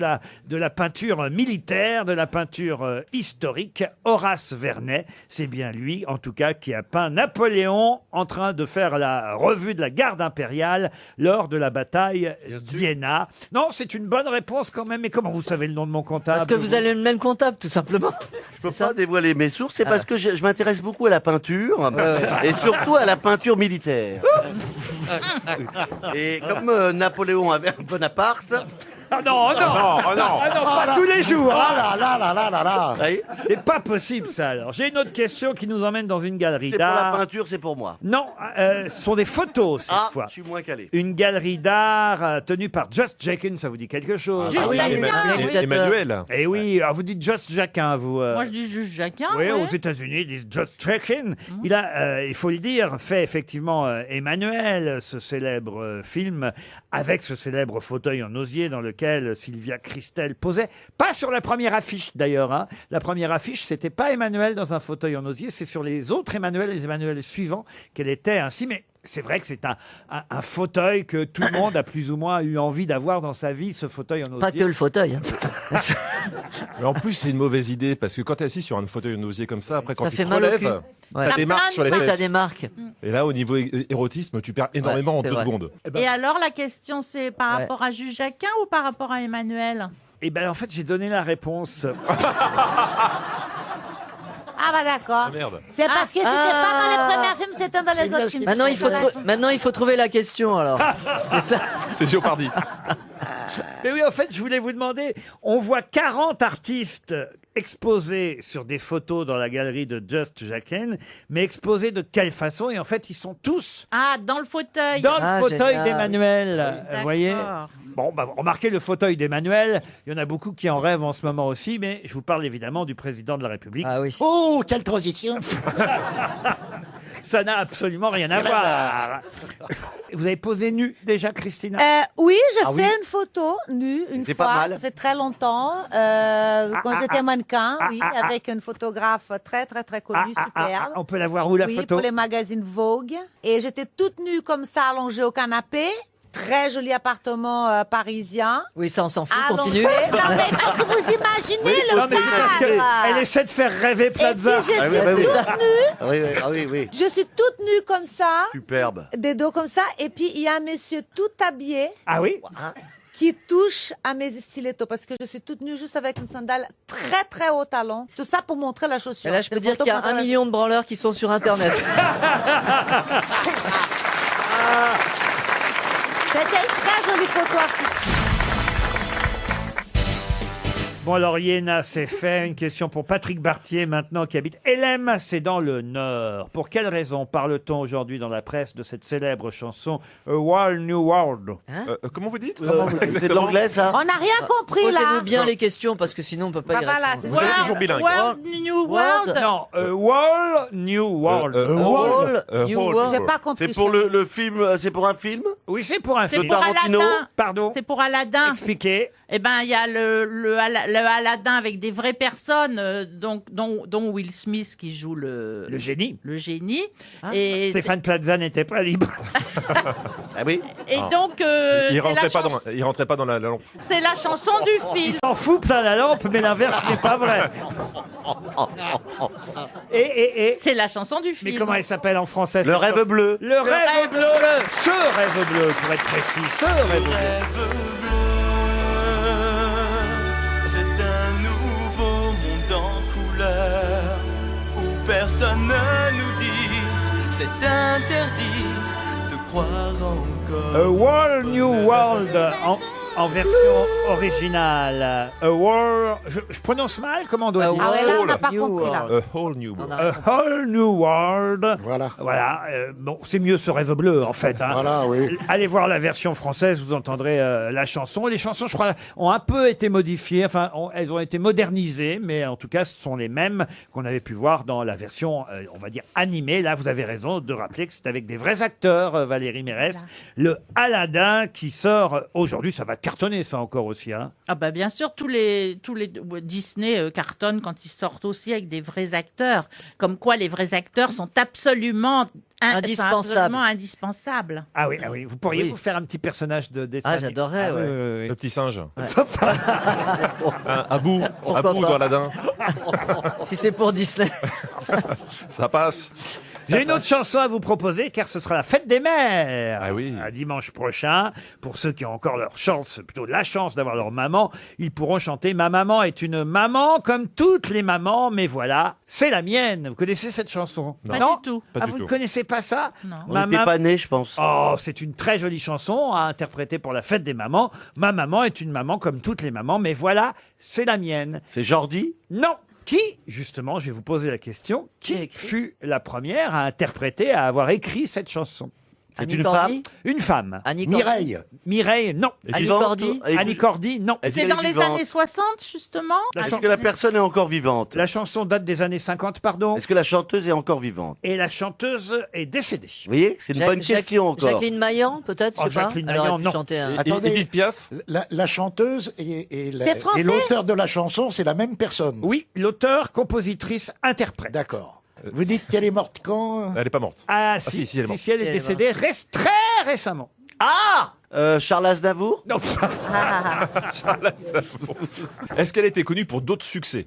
la peinture militaire, de la peinture historique. Horace Vernet, c'est bien lui, en tout cas, qui a peint Napoléon Napoléon en train de faire la revue de la garde impériale lors de la bataille d'Iéna. Non, c'est une bonne réponse quand même. Mais comment vous savez le nom de mon comptable? Parce que vous avez le même comptable, tout simplement. Je peux pas dévoiler mes sources, c'est parce que je m'intéresse beaucoup à la peinture, et surtout à la peinture militaire. Et comme Napoléon avait un Bonaparte... Ah non, non, pas tous les jours. Ah là là là là là là. C'est pas possible ça alors. J'ai une autre question qui nous emmène dans une galerie C'est pour la d'art. peinture, c'est pour moi. Non, ce sont des photos cette fois. Je suis moins calé. Une galerie d'art tenue par Just Jackin, ça vous dit quelque chose? Juste Jacquin. Emmanuel. Eh oui, alors vous dites Just Jackin, vous. Moi, je dis juste Jacquin. Oui, ouais. aux États-Unis, ils disent Just Jackin. Il a, il faut le dire, fait effectivement Emmanuel, ce célèbre film, avec ce célèbre fauteuil en osier dans lequel Sylvia Christel posait. Pas sur la première affiche d'ailleurs. Hein. La première affiche, c'était pas Emmanuel dans un fauteuil en osier, c'est sur les autres Emmanuel, les Emmanuel suivants, qu'elle était ainsi. Mais c'est vrai que c'est un fauteuil que tout le monde a plus ou moins eu envie d'avoir dans sa vie, ce fauteuil en osier. Pas que le fauteuil. Mais en plus, c'est une mauvaise idée parce que quand t'es assis sur un fauteuil en osier comme ça, après quand Ça tu fait te mal au relèves, cul. Ouais. t'as T'as des marques plein sur les de- Oui, t'as fesses. des marques. Et là, au niveau érotisme, tu perds énormément en c'est 2 vrai. secondes. Et alors, la question, c'est par Ouais. rapport à Jules Jacquin ou par rapport à Emmanuel? Et ben en fait, j'ai donné la réponse. Ah bah d'accord. Merde. C'est parce que c'était pas dans les premiers films, c'était dans les autres films. Maintenant, il faut trouver la question, alors. C'est ça. C'est Géopardy. Mais oui, en fait, je voulais vous demander, on voit 40 artistes exposés sur des photos dans la galerie de Just Jacquin, mais exposés de quelle façon? Et en fait, ils sont tous Ah, dans le fauteuil. dans Ah, le fauteuil génial. d'Emmanuel. Vous voyez? D'accord. Bon, bah, remarquez le fauteuil d'Emmanuel. Il y en a beaucoup qui en rêvent en ce moment aussi, mais je vous parle évidemment du président de la République. Ah oui. Oh, quelle transition. Ça n'a absolument rien à voir. Vous avez posé nu déjà, Christina? Oui, j'ai Ah fait oui. une photo nue une C'est fois, pas mal. ça fait très longtemps, quand j'étais mannequin, oui, avec une photographe très très très connue, superbe. On peut la voir où la Oui, photo? pour les magazines Vogue. Et j'étais toute nue comme ça, allongée au canapé. Très joli appartement parisien. Oui, ça, on s'en fout. Allongée. Continue. Non, mais parce que vous imaginez le Non, mais c'est parce cadre. qu'elle essaie de faire rêver Et puis Plaza. je suis oui, bah oui. toute nue. Ah oui. Je suis toute nue comme ça, Superbe. des dos comme ça. Et puis il y a un monsieur tout habillé Ah oui? qui touche à mes stilettos parce que je suis toute nue juste avec une sandale très très haut talon. Tout ça pour montrer la chaussure. Et là, je C'est peux une dire photo qu'il y a pour montrer 1 la million de branleurs qui sont sur Internet. C'était une très jolie photo artistique. Bon, alors, Iéna, c'est fait. Une question pour Patrick Bartier, maintenant, qui habite Hélène, c'est dans le Nord. Pour quelle raison parle-t-on aujourd'hui dans la presse de cette célèbre chanson A Whole New World? Comment vous dites C'est de l'anglais, ça? On n'a rien compris là. Posez-nous bien les questions parce que sinon, on peut pas Bah y voilà, répondre. c'est Vous êtes toujours bilingue. World, New World. Non, A Whole New World. Whole New Whole. World. J'ai pas compris. C'est pour le film, c'est pour un film? Oui, c'est pour un C'est film. pour Tarantino. Aladdin. Pardon? C'est pour Aladdin. Expliquez. Eh ben, il y a le Aladdin avec des vraies personnes, dont Will Smith qui joue Le génie. le génie. Et, Stéphane Plaza n'était pas libre. Ah oui. donc, Il c'est rentrait pas dans la lampe. c'est la chanson du film. Il s'en fout plein la lampe, mais l'inverse n'est pas vrai. Et C'est la chanson du mais film. comment elle s'appelle en français? Le rêve bleu. Le rêve rêve bleu. Ce rêve bleu, pour être précis. Ce rêve bleu. C'est un nouveau monde en couleur où personne ne nous dit c'est interdit de croire encore. A Whole New World en version originale. A World. Je prononce mal? Comment on doit A dire? Ah ouais, là, on n'a World pas New compris là. World. A whole new world. A Whole New World. Voilà. Voilà. Bon, c'est mieux ce rêve bleu, en fait. Hein. Voilà, oui. Allez voir la version française, vous entendrez la chanson. Les chansons, je crois, ont un peu été modifiées. Enfin, elles ont été modernisées, mais en tout cas, ce sont les mêmes qu'on avait pu voir dans la version, on va dire, animée. Là, vous avez raison de rappeler que c'est avec des vrais acteurs, Valérie Mérès. Voilà. Le Aladdin qui sort aujourd'hui, ça va cartonner, ça encore aussi. Hein. Ah bah bien sûr, tous les Disney cartonnent quand ils sortent aussi avec des vrais acteurs. Comme quoi, les vrais acteurs sont absolument indispensables. Ah oui, vous pourriez Oui. vous faire un petit personnage de dessin. Ah, j'adorerais, ouais. Le petit singe. Ouais. Un bout Pourquoi pas. d'Aladin. Si c'est pour Disney. Ça passe. J'ai une autre chanson à vous proposer, car ce sera la fête des mères. Ah oui. À dimanche prochain. Pour ceux qui ont encore leur chance, plutôt la chance d'avoir leur maman, ils pourront chanter « Ma maman est une maman comme toutes les mamans, mais voilà, c'est la mienne ». Vous connaissez cette chanson? Pas du tout. Pas Ah, du vous tout. ne connaissez pas ça? Non. On n'était pas nés, je pense. Oh, c'est une très jolie chanson à interpréter pour la fête des mamans. Ma maman est une maman comme toutes les mamans, mais voilà, c'est la mienne. C'est Jordi? Non. Qui, justement, je vais vous poser la question, qui fut la première à interpréter, à avoir écrit cette chanson? C'est Annie une Cordy femme? Une femme. Annie Cordy. Mireille. Mireille, non. Annie Vivante? Cordy Et- Annie Cordy, non. Est-ce C'est qu'elle est dans les vivante? années 60, justement. Est-ce que la personne est encore vivante? La chanson date des années 50, pardon. Est-ce que la chanteuse est encore vivante? Et la chanteuse est décédée. Vous voyez, c'est une bonne question encore. Jacqueline Maillan, peut-être, Oh, je sais pas. Jacqueline Elle aurait Maillan, pu non. chanter un... Attendez. Edith Piaf? La chanteuse et C'est français l'auteur de la chanson, c'est la même personne. Oui, l'auteur, compositrice, interprète. D'accord. Vous dites qu'elle est morte quand? Elle est pas morte. Ah, si, si, elle est morte. si elle Si, est elle est décédée, reste très récemment. Ah! Charles Aznavour? Non. Est-ce qu'elle a été connue pour d'autres succès?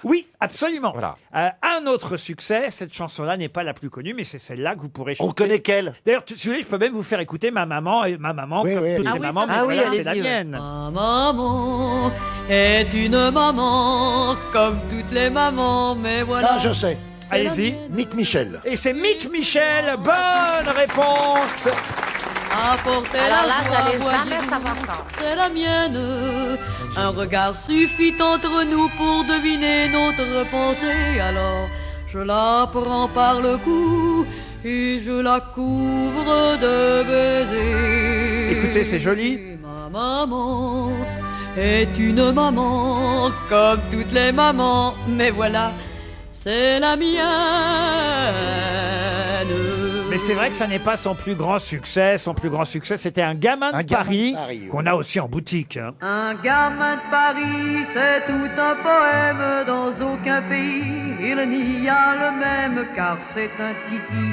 Oui, absolument. Voilà. Un autre succès, cette chanson-là n'est pas la plus connue, mais c'est celle-là que vous pourrez chanter. On connaît quelle? D'ailleurs, si vous voulez, je peux même vous faire écouter ma maman, et ma maman, Oui, comme oui, toutes allez-y. les mamans, mais Ah oui, voilà, c'est allez-y, la ouais. mienne. Ma maman est une maman comme toutes les mamans, mais voilà. Ah, je sais. c'est la Allez-y. mienne. Mick Michel. Et c'est Mick Michel. Bonne réponse. Apporter Alors la là, joie, j'allais voyez-vous, jamais savoir ça. c'est la mienne. Un regard suffit entre nous pour deviner notre pensée. Alors je la prends par le cou et je la couvre de baisers. Écoutez, c'est joli. Ma maman est une maman comme toutes les mamans, mais voilà, c'est la mienne. Mais c'est vrai que ça n'est pas son plus grand succès. Son plus grand succès, c'était Un gamin de Un gamin de Paris, Paris, oui. qu'on a aussi en boutique. Hein. Un gamin de Paris, c'est tout un poème dans aucun pays. Il n'y a le même car c'est un titi,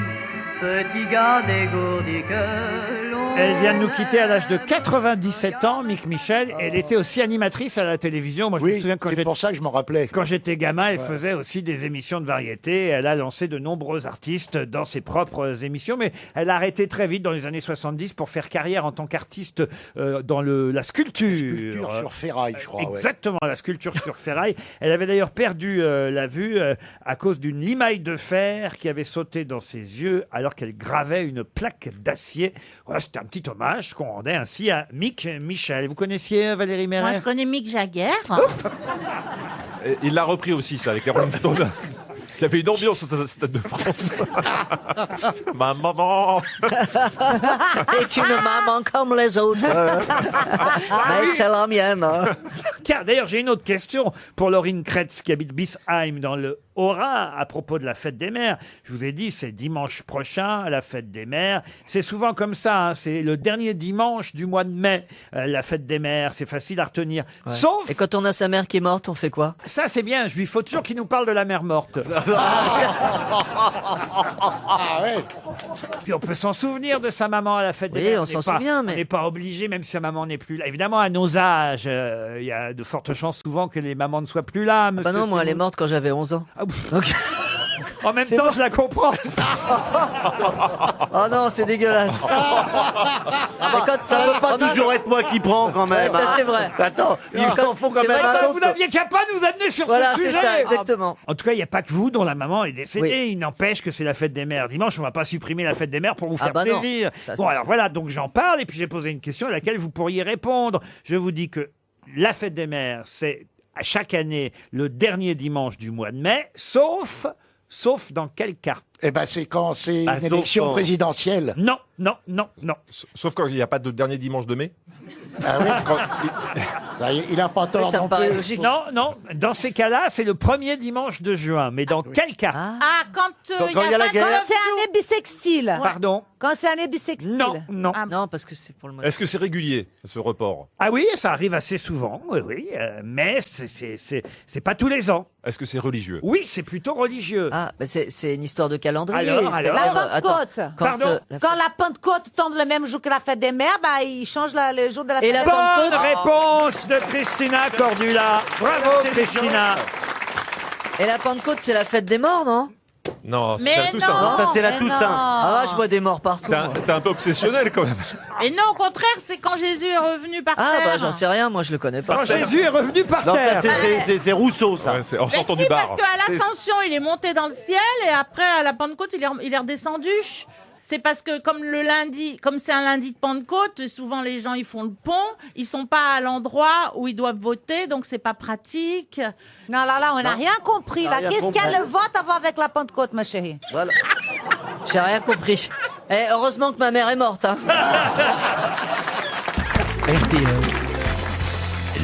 petit gars dégourdi que l'on Elle vient de nous quitter à l'âge de aime. 97 ans, Mick Michel. Elle était aussi animatrice à la télévision. Moi, je me Oui, souviens c'est pour ça que je m'en rappelais. quand j'étais gamin, elle faisait aussi des émissions de variété. Elle a lancé de nombreux artistes dans ses propres émissions, mais elle a arrêté très vite dans les années 70 pour faire carrière en tant qu'artiste dans la sculpture. Sculpture sur ferraille, je crois. ouais. Exactement, la sculpture sur ferraille. Elle avait d'ailleurs perdu la vue à cause d'une limaille de fer qui avait sauté dans ses yeux alors qu'elle gravait une plaque d'acier. Voilà, c'était un petit hommage qu'on rendait ainsi à Mick Michel. Vous connaissiez Valérie Moi, Mérès? je connais Mick Jagger. Et il l'a repris aussi, ça, avec les Rolling Stones. Qui avait une ambiance au Stade de France. Ma maman. est une maman comme les autres. Mais c'est la mienne. hein. Tiens, d'ailleurs, j'ai une autre question pour Laurine Kretz qui habite Bisheim dans le Haut-Rhin à propos de la fête des mères. Je vous ai dit, c'est dimanche prochain, la fête des mères. C'est souvent comme ça, hein, c'est le dernier dimanche du mois de mai, la fête des mères. C'est facile à retenir. Ouais. Sauf, Et quand on a sa mère qui est morte, on fait quoi? ça c'est bien, je lui faut toujours qu'il nous parle de la mère morte. Ah ouais. Puis on peut s'en souvenir de sa maman à la fête des Oui, mères. on n'est s'en pas- souvient, On mais- n'est pas obligé, même si sa maman n'est plus là. Évidemment, à nos âges, il y a de fortes chances souvent que les mamans ne soient plus là. Bah monsieur non, moi elle est Fillon. morte quand j'avais 11 ans. Ah, ouf. Donc... En même temps, je la comprends. Oh non, c'est dégueulasse. Mais quand Ça peut pas Romain- toujours être moi qui prends quand même. Ouais, ça, hein. c'est vrai. Attends, il en faut quand C'est même vrai un que Vous autre. n'aviez qu'à pas nous amener sur Voilà, ce c'est sujet. ça, exactement. En tout cas, il n'y a pas que vous dont la maman est décédée. Oui. Il n'empêche que c'est la fête des mères. Dimanche, on va pas supprimer la fête des mères pour vous Ah faire bah non. plaisir. Ça, c'est Bon, alors sûr. voilà, donc j'en parle et puis j'ai posé une question à laquelle vous pourriez répondre. Je vous dis que la fête des mères, c'est à chaque année le dernier dimanche du mois de mai, sauf dans quel cas? Eh ben, c'est quand c'est Ah, une sauf élection quand- présidentielle. Non. Sauf quand il n'y a pas de dernier dimanche de mai. Ah oui. Ça, il a pas tort ça me non paraît plus. logique. Non. Dans ces cas-là, c'est le premier dimanche de juin. Mais dans quel cas? Ah, quand Quand il y a la guerre. Quand c'est année bissextile. Pardon? Quand c'est année bissextile. Non. Ah, Non, parce que c'est pour le mois. Est-ce que c'est régulier, ce report? Ah oui, ça arrive assez souvent, oui, mais c'est pas tous les ans. Est-ce que c'est religieux? Oui, c'est plutôt religieux. Ah, bah c'est une histoire de calendrier. Alors, c'est-à-dire, La Pentecôte. Pardon Quand la Pentecôte tombe le même jour que la fête des mères, bah, ils changent le jour de la Et fête la des mères. Bonne Pentecôte. réponse de Christina Cordula. Bravo, Christina. Et la Pentecôte, c'est la fête des morts, non? Non, Mais c'est la Toussaint. non, Ça, c'est la mais Toussaint. non. Ah, je vois des morts partout. T'es un peu obsessionnel quand même. Et non, au contraire, c'est quand Jésus est revenu par Ah, terre. bah j'en sais rien, moi je le connais pas. Quand Jésus est revenu par Non, terre. ça, c'est Rousseau, ça. Ouais, c'est en Mais sortant si, du bar. parce qu'à l'ascension, il est monté dans le ciel et après, à la Pentecôte, il est redescendu. C'est parce que comme c'est un lundi de Pentecôte, souvent les gens ils font le pont, ils sont pas à l'endroit où ils doivent voter, donc c'est pas pratique. Non, là, on n'a rien compris. Là. rien Qu'est-ce compris. qu'il y a le vote à voir avec la Pentecôte, ma chérie? Voilà. J'ai rien compris. Eh, heureusement que ma mère est morte. Hein. RTL,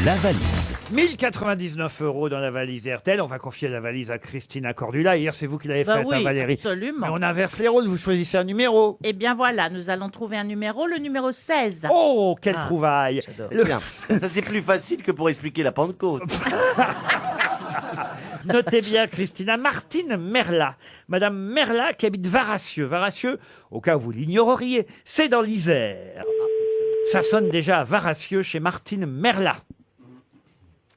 la valise. 1099 € dans la valise RTL. On va confier la valise à Christina Cordula. Hier, c'est vous qui l'avez faite, oui, hein, Valérie. absolument. Mais on inverse les rôles. Vous choisissez un numéro. Eh bien voilà, nous allons trouver un numéro, le numéro 16. Oh, quelle trouvaille. Le- Bien. Ça, c'est plus facile que pour expliquer la Pentecôte. Notez bien, Christina, Martine Merla. Madame Merla qui habite Varassieux. Varassieux, au cas où vous l'ignoreriez, c'est dans l'Isère. Ça sonne déjà à Varassieux chez Martine Merla.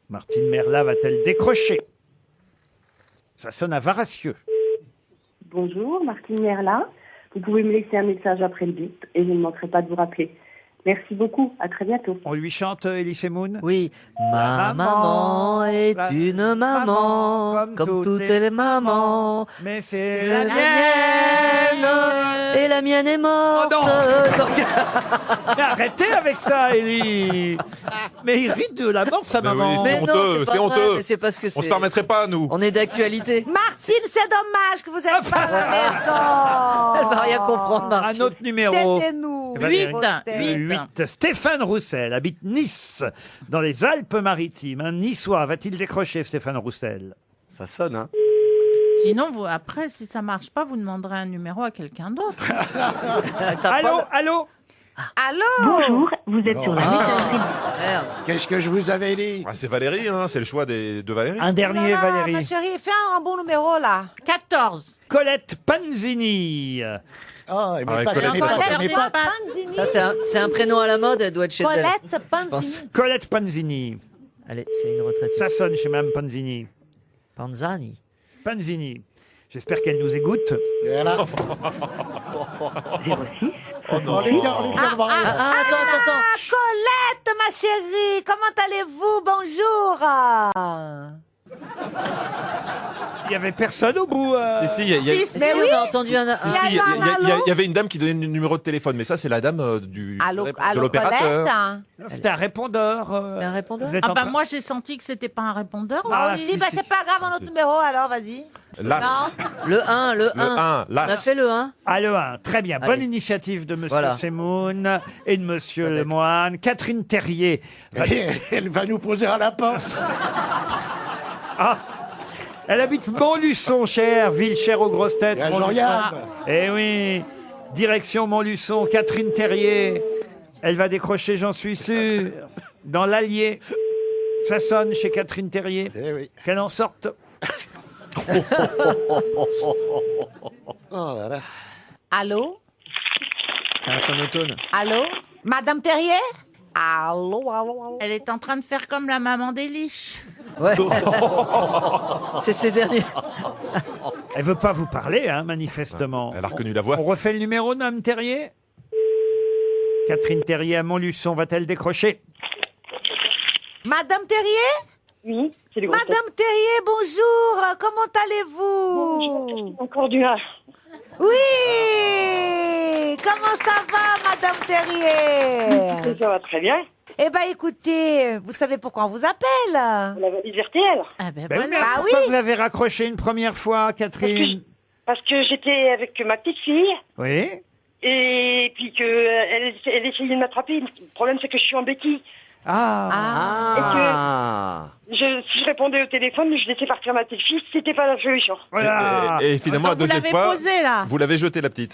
Martine Merla va-t-elle décrocher? Ça sonne à Varassieux. Bonjour, Martine Merla. Vous pouvez me laisser un message après le bip et je ne manquerai pas de vous rappeler. Merci beaucoup, à très bientôt. On lui chante Elise Moon? Oui. Ma maman est une maman, comme toutes les mamans. Mais c'est La la mienne. mienne, et la mienne est morte. Oh non. Donc- Mais arrêtez avec ça, Élie. Mais il rit de la mort de sa Mais oui, maman. c'est Mais non, honteux, c'est c'est pas vrai, honteux. mais c'est parce que On se c'est- permettrait pas, nous. On est d'actualité. Martine, c'est dommage que vous êtes pas à la maison. Elle va rien comprendre, Un Martine. autre numéro. C'était-nous. Valérie. 8. 8. Stéphane Roussel habite Nice, dans les Alpes-Maritimes. Un Niçois va-t-il décrocher, Stéphane Roussel? Ça sonne, hein. Sinon, après, si ça marche pas, vous demanderez un numéro à quelqu'un d'autre. Allô, allô? Allô? Bonjour, vous êtes sur la messagerie. Merde. Qu'est-ce que je vous avais dit? Ah, c'est Valérie, hein, c'est le choix de Valérie. Un dernier, Non, Valérie. ma chérie, fais un bon numéro, là. 14. Colette Panzini. Ah, et Ah, mes pattes, Colette, mes Colette, pattes, mes pattes. Panzini. Ça, c'est un prénom à la mode, elle doit être chez elle. Colette je Panzini. pense. Colette Panzini. Allez, c'est une retraite. Ça sonne chez Mme Panzini. Panzani. Panzini. J'espère qu'elle nous égoutte. Voilà. 06. Oh non. On lui dit au revoir. Ah, attends. Ah, Colette, ma chérie, comment allez-vous? Bonjour. Il n'y avait personne au bout. Si, il y a- Si, Si, Mais oui. on a entendu un. Si, si, il y avait une dame qui donnait le numéro de téléphone, mais ça, c'est la dame de Allô, l'opérateur. Colette, hein. C'était un répondeur. C'était un répondeur. Vous êtes Ah en bah train- moi j'ai senti que c'était pas un répondeur. Ah, On lui si, dit, bah, si. c'est pas grave, un autre numéro, alors, vas-y. L'As. Le 1, le 1. Le 1, On a l'As. fait le 1. Ah, le 1. Très bien. Bonne Allez. initiative de Monsieur Voilà. Semoun et de Monsieur Ça va être- Lemoine. Catherine Terrier. Elle va nous poser à la porte. Ah, elle habite Montluçon, chère, ville chère aux grosses têtes. Il y a Montluçon. Jean-Yann. Eh oui, direction Montluçon, Catherine Terrier. Elle va décrocher, j'en suis sûr, dans l'Allier. Ça sonne chez Catherine Terrier. Eh oui. Qu'elle en sorte. Oh là là. Allô? C'est un sonotone. Allô? Madame Terrier? Allô, allô. Elle est en train de faire comme la maman d'Élie. Ouais. C'est ces derniers. Elle veut pas vous parler, hein, manifestement. Elle a reconnu la voix. On refait le numéro de Mme Terrier. Catherine Terrier à Montluçon va-t-elle décrocher? Madame Terrier? Oui, c'est le gros Madame Terrier, bonjour. Comment allez-vous? Encore du A. Oui. Comment ça va, Madame Terrier? Ça va très bien. Eh ben, écoutez, vous savez pourquoi on vous appelle? La valise RTL. Ah ben Ben oui, mais voilà. Ah pourquoi oui. vous avez raccroché une première fois, Catherine? Parce que j'étais avec ma petite fille Oui. et puis que elle essayait de m'attraper. Le problème, c'est que je suis en béquille. Ah. Ah. Si je répondais au téléphone, je laissais partir ma petite fille, c'était pas la solution. Voilà. Et finalement, la Donc, vous deuxième l'avez fois, posé là. vous l'avez jetée, la petite.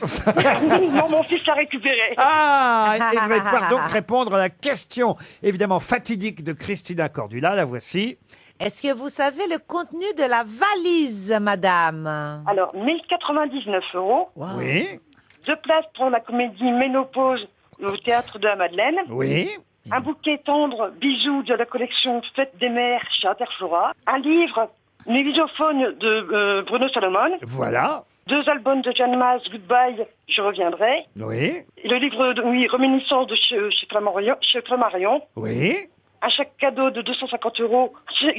Non, mon fils l'a récupéré. Ah, et vous allez pouvoir donc répondre à la question évidemment fatidique de Christina Cordula, la voici. Est-ce que vous savez le contenu de la valise, madame? Alors, 1099 €, Oui, 2 places pour la comédie Ménopause au théâtre de la Madeleine, oui. un bouquet tendre bijoux de la collection Fête des mères chez Interflora, un livre, une visiophone de Bruno Salomon, Voilà. 2 albums de Jeanne Mas, Goodbye, Je reviendrai. Oui. Et le livre de Réminiscence de chez Flammarion. Oui. Un chèque cadeau de 250 €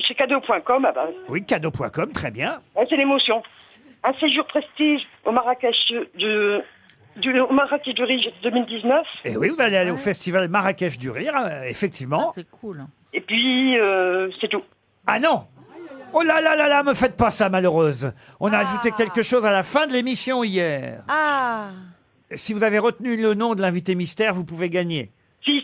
chez cadeau.com. Ah bah, Oui, cadeau.com, très bien. c'est l'émotion. Un séjour prestige au Marrakech au Marrakech du Rire 2019. Et oui, vous allez aller au festival Marrakech du Rire, effectivement. C'est cool. Et puis, c'est tout. Ah non! Oh là là là là, me faites pas ça, malheureuse. On a ajouté quelque chose à la fin de l'émission hier. Ah. Si vous avez retenu le nom de l'invité mystère, vous pouvez gagner. Si,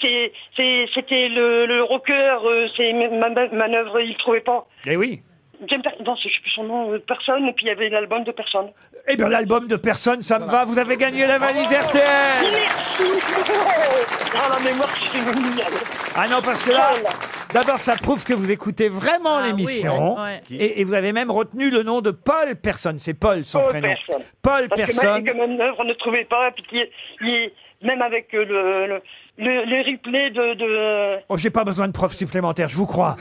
c'était le rocker, c'est ma manœuvre, il ne trouvait pas. Eh oui. Non, je sais plus son nom, Personne, et puis il y avait l'album de Personne. Eh bien, l'album de Personne, ça me va. Vous avez gagné la valise RTL. Ah, la mémoire, c'est génial. Ah non, parce que là, d'abord, ça prouve que vous écoutez vraiment l'émission. oui. Et vous avez même retenu le nom de Paul Personne. C'est Paul, son prénom. Personne. Paul Parce Personne. que ma manœuvre, on ne trouvait pas, et puis même avec le replay de... Oh, j'ai pas besoin de preuves supplémentaires, je vous crois.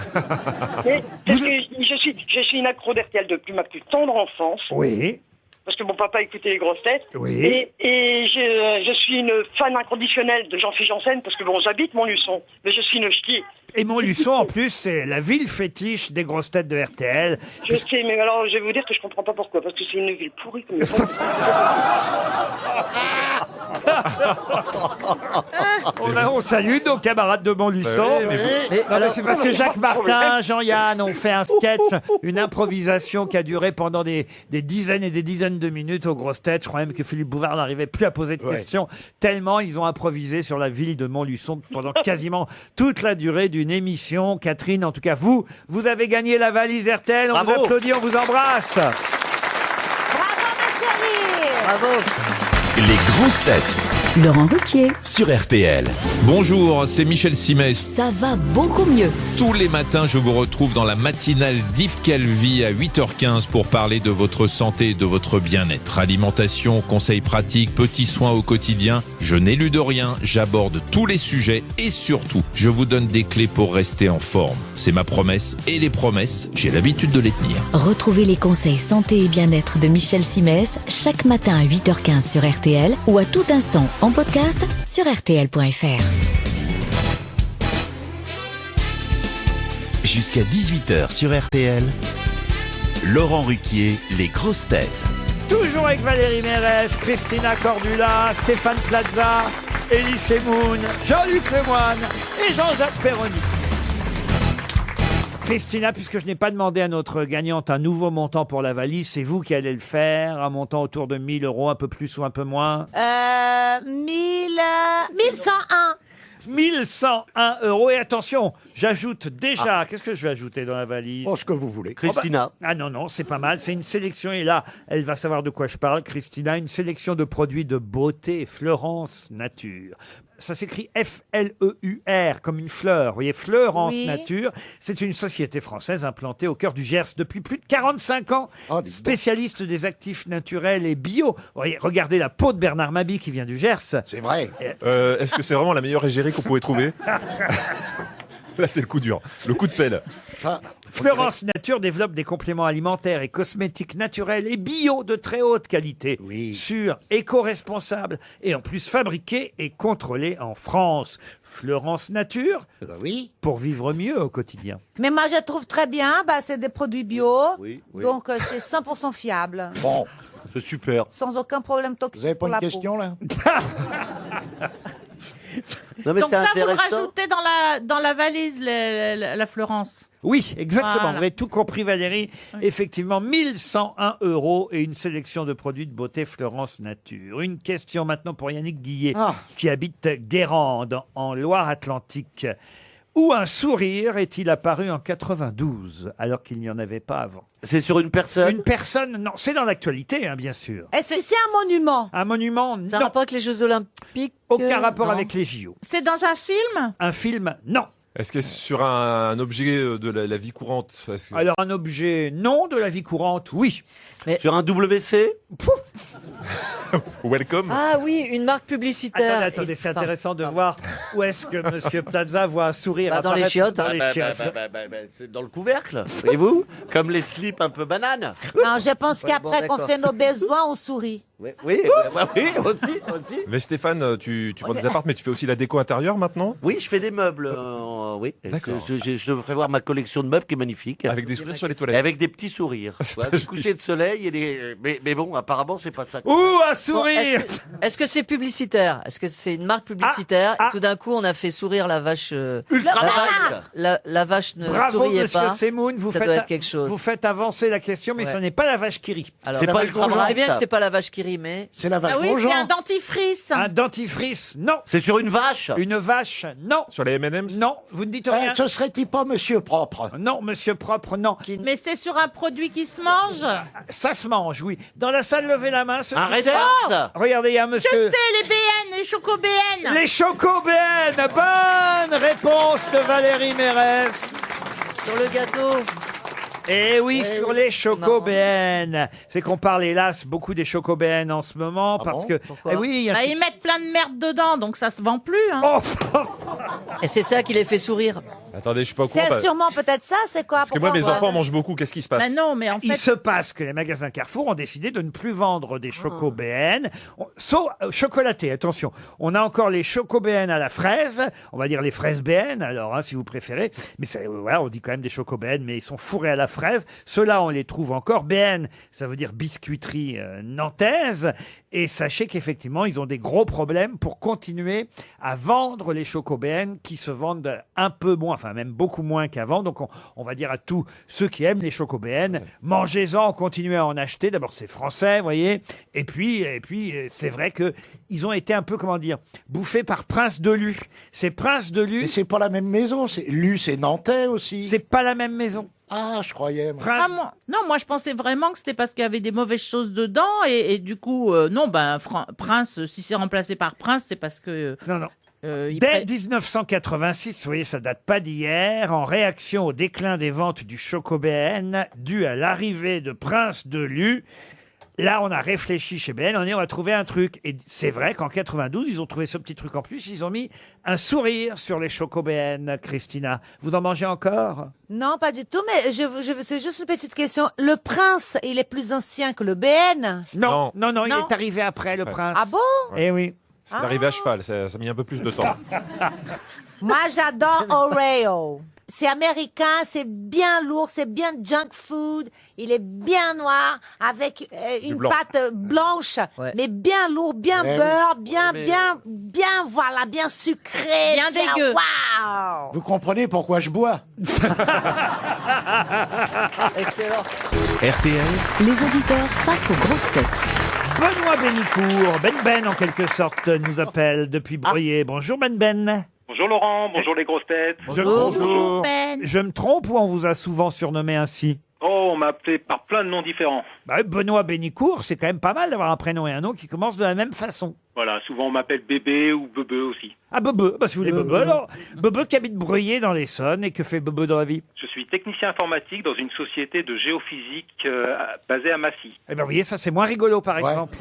Mais, parce que je suis une accro d'RTL depuis ma plus tendre enfance. Oui. Parce que mon papa écoutait les grosses têtes. Oui. Et je suis une fan inconditionnelle de Jean-Philippe Janssen, parce que bon, j'habite Montluçon, mais je suis une ch'ti. Et Montluçon, en plus, c'est la ville fétiche des grosses têtes de RTL. Je sais, mais alors je vais vous dire que je comprends pas pourquoi, parce que c'est une ville pourrie comme On salue nos camarades de Montluçon. Non, mais c'est parce que Jacques Martin, Jean-Yann ont fait un sketch, une improvisation qui a duré pendant des dizaines et des dizaines de minutes aux grosses têtes. Je crois même que Philippe Bouvard n'arrivait plus à poser de questions, tellement ils ont improvisé sur la ville de Montluçon pendant quasiment toute la durée d'une émission. Catherine, en tout cas, vous avez gagné la valise RTL. On vous applaudit, on vous embrasse. Bravo. Les grosses têtes Laurent Ruquier. sur RTL. Bonjour, c'est Michel Simès. Ça va beaucoup mieux. Tous les matins, je vous retrouve dans la matinale d'Yves Calvi à 8h15 pour parler de votre santé et de votre bien-être. Alimentation, conseils pratiques, petits soins au quotidien. Je n'élude rien, j'aborde tous les sujets et surtout, je vous donne des clés pour rester en forme. C'est ma promesse et les promesses, j'ai l'habitude de les tenir. Retrouvez les conseils santé et bien-être de Michel Simès chaque matin à 8h15 sur RTL ou à tout instant en podcast sur RTL.fr. Jusqu'à 18h sur RTL. Laurent Ruquier, les grosses têtes. Toujours avec Valérie Mérès, Christina Cordula, Stéphane Plaza, Elie Semoun, Jean-Luc Lemoyne et Jean-Jacques Perroni. Christina, puisque je n'ai pas demandé à notre gagnante un nouveau montant pour la valise, c'est vous qui allez le faire, un montant autour de 1 000 €, un peu plus ou un peu moins. 1101. 1101 €. Et attention, j'ajoute déjà... Qu'est-ce que je vais ajouter dans la valise? Oh, ce que vous voulez. Christina. Ah non, c'est pas mal. C'est une sélection, et là, elle va savoir de quoi je parle, Christina. Une sélection de produits de beauté, Fleurance Nature. Ça s'écrit F-L-E-U-R, comme une fleur. Vous voyez, Fleurance Nature. C'est une société française implantée au cœur du Gers depuis plus de 45 ans. Spécialiste des actifs naturels et bio. Vous voyez, regardez la peau de Bernard Mabie qui vient du Gers. C'est vrai. Est-ce que c'est vraiment la meilleure égérie qu'on pouvait trouver? Là, c'est le coup dur. Le coup de pelle. Fleurance Nature développe des compléments alimentaires et cosmétiques naturels et bio de très haute qualité, sûrs, éco-responsables et en plus fabriqués et contrôlés en France. Fleurance Nature, pour vivre mieux au quotidien. Mais moi, je trouve très bien. C'est des produits bio. Oui. Donc, c'est 100% fiable. Bon, c'est super. Sans aucun problème toxique. Vous avez pas pour une la question, peau. là? Non, mais Donc c'est ça, vous intéressant. rajoutez dans la valise la Fleurance. Oui, exactement. Voilà. Vous avez tout compris, Valérie. Effectivement, 1101 € et une sélection de produits de beauté Fleurance Nature. Une question maintenant pour Yannick Guillet, qui habite Guérande, en Loire-Atlantique. Où un sourire est-il apparu en 92, alors qu'il n'y en avait pas avant? C'est sur une personne? Une personne, non. C'est dans l'actualité, bien sûr. Et c'est un monument. Un monument, Ça a non. rapport avec les Jeux Olympiques? Aucun rapport Non. avec les JO. C'est dans un film? Un film, non. Est-ce que c'est sur un objet de la vie courante? Parce que- Alors un objet, non, de la vie courante, oui. Sur un WC? Welcome. Ah oui, une marque publicitaire. Attendez, c'est intéressant de voir où est-ce que Monsieur Plaza voit un sourire Bah, dans les apparaître chiottes, dans hein. les chiottes. C'est dans le couvercle, voyez-vous? Comme les slips un peu bananes. Non, je pense Ouais, qu'après bon, qu'on d'accord. fait nos besoins, on sourit. Oui, oui, aussi. Mais Stéphane, tu vends des apparts, mais tu fais aussi la déco intérieure maintenant? Oui, je fais des meubles. Oui. D'accord. Je devrais voir ma collection de meubles qui est magnifique. Avec des sourires sur les toilettes. Et avec des petits sourires. Voilà, des couchers de soleil et des. Mais bon, apparemment, c'est pas ça. Ouh, un Bon, sourire. est-ce que c'est publicitaire? Est-ce que c'est une marque publicitaire? Et tout d'un coup, on a fait sourire la vache. La vache ne Bravo, souriait Monsieur pas. Semoun, vous Ça faites, doit être quelque chose. vous faites avancer la question, mais Ouais. ce n'est pas la vache qui rit. Alors, C'est pas le c'est bien que c'est pas la vache qui rit, mais. C'est la vache Ah oui, Grosjean. c'est un dentifrice. Un dentifrice, non. C'est sur une vache? Une vache, non. Sur les M&M's? Non, vous ne dites rien. Ce serait-il pas Monsieur Propre? Non, Monsieur Propre, non. Mais c'est sur un produit qui se mange. Ça se mange, oui. Dans la salle, levez la main. ceux Un qui- Reserve? Regardez, il y a Je Monsieur... sais, les BN, les chocobéennes. Les chocobéennes. Bonne réponse de Valérie Mérès. Sur le gâteau. Eh oui, sur les chocobéennes. C'est qu'on parle hélas beaucoup des chocobéennes en ce moment parce bon que Pourquoi eh oui, il y a- Bah, ils mettent plein de merde dedans, donc ça se vend plus. Hein. Oh, Et c'est ça qui les fait sourire. Attendez, je suis pas au courant. C'est Parce sûrement peut-être ça, c'est quoi? que moi, mes enfants mangent beaucoup. Qu'est-ce qui se passe? Bah non, mais en il fait, se passe que les magasins Carrefour ont décidé de ne plus vendre des chocobéennes, sauf chocolatés. Attention, on a encore les chocobéennes à la fraise, on va dire les fraises béennes, alors hein, si vous préférez. Mais voilà, on dit quand même des chocobéennes, mais ils sont fourrés à la fraise. Ceux-là, on les trouve encore. Béennes, ça veut dire biscuiterie nantaise. Et sachez qu'effectivement, ils ont des gros problèmes pour continuer à vendre les chocobéennes qui se vendent un peu moins, enfin même beaucoup moins qu'avant. Donc on va dire à tous ceux qui aiment les chocobéennes, mangez-en, continuez à en acheter. D'abord, c'est français, vous voyez. Et puis c'est vrai que ils ont été un peu, comment dire, bouffés par Prince de Lu. C'est Prince de Lu. Mais c'est pas la même maison. Lu, c'est nantais aussi. C'est pas la même maison. Ah, je croyais. moi. Prince- non, moi je pensais vraiment que c'était parce qu'il y avait des mauvaises choses dedans et du coup, non, ben Prince, si c'est remplacé par Prince, c'est parce que. Non, non. il Dès prête- 1986, vous voyez, ça date pas d'hier, en réaction au déclin des ventes du chocobéen dû à l'arrivée de Prince de Lu, là, on a réfléchi chez BN, on a trouvé un truc. Et c'est vrai qu'en 92, ils ont trouvé ce petit truc en plus, ils ont mis un sourire sur les chocobéennes, Christina. Vous en mangez encore? Non, pas du tout, mais c'est juste une petite question. Le prince, il est plus ancien que le BN? Non, il Non. est arrivé après, le prince. Ah bon? Eh oui. C'est arrivé à cheval, ça a mis un peu plus de temps. Moi, j'adore Oreo. C'est américain, c'est bien lourd, c'est bien junk food. Il est bien noir, avec une blanc. pâte blanche, Ouais. mais bien lourd, bien Ouais, beurre, bien, voilà, bien sucré. Bien dégueu. Waouh! Vous comprenez pourquoi je bois? Excellent. RTL, Les auditeurs face aux grosses têtes. Benoît Bénicourt, Ben en quelque sorte, nous appelle depuis Bruyères. Bonjour Ben. Bonjour Laurent, bonjour les grosses têtes. Bonjour. Ben. Je me trompe ou on vous a souvent surnommé ainsi? Oh, on m'a appelé par plein de noms différents. Bah, Benoît Bénicourt, c'est quand même pas mal d'avoir un prénom et un nom qui commencent de la même façon. Voilà, souvent on m'appelle bébé ou bebe aussi. Ah, Bebe, bah si vous voulez Bebe, alors. Bebe qui habite Bruyères dans l'Essonne, et que fait Bebe dans la vie? Je suis technicien informatique dans une société de géophysique basée à Massy. Eh ben, vous voyez, ça c'est moins rigolo, par Ouais. exemple.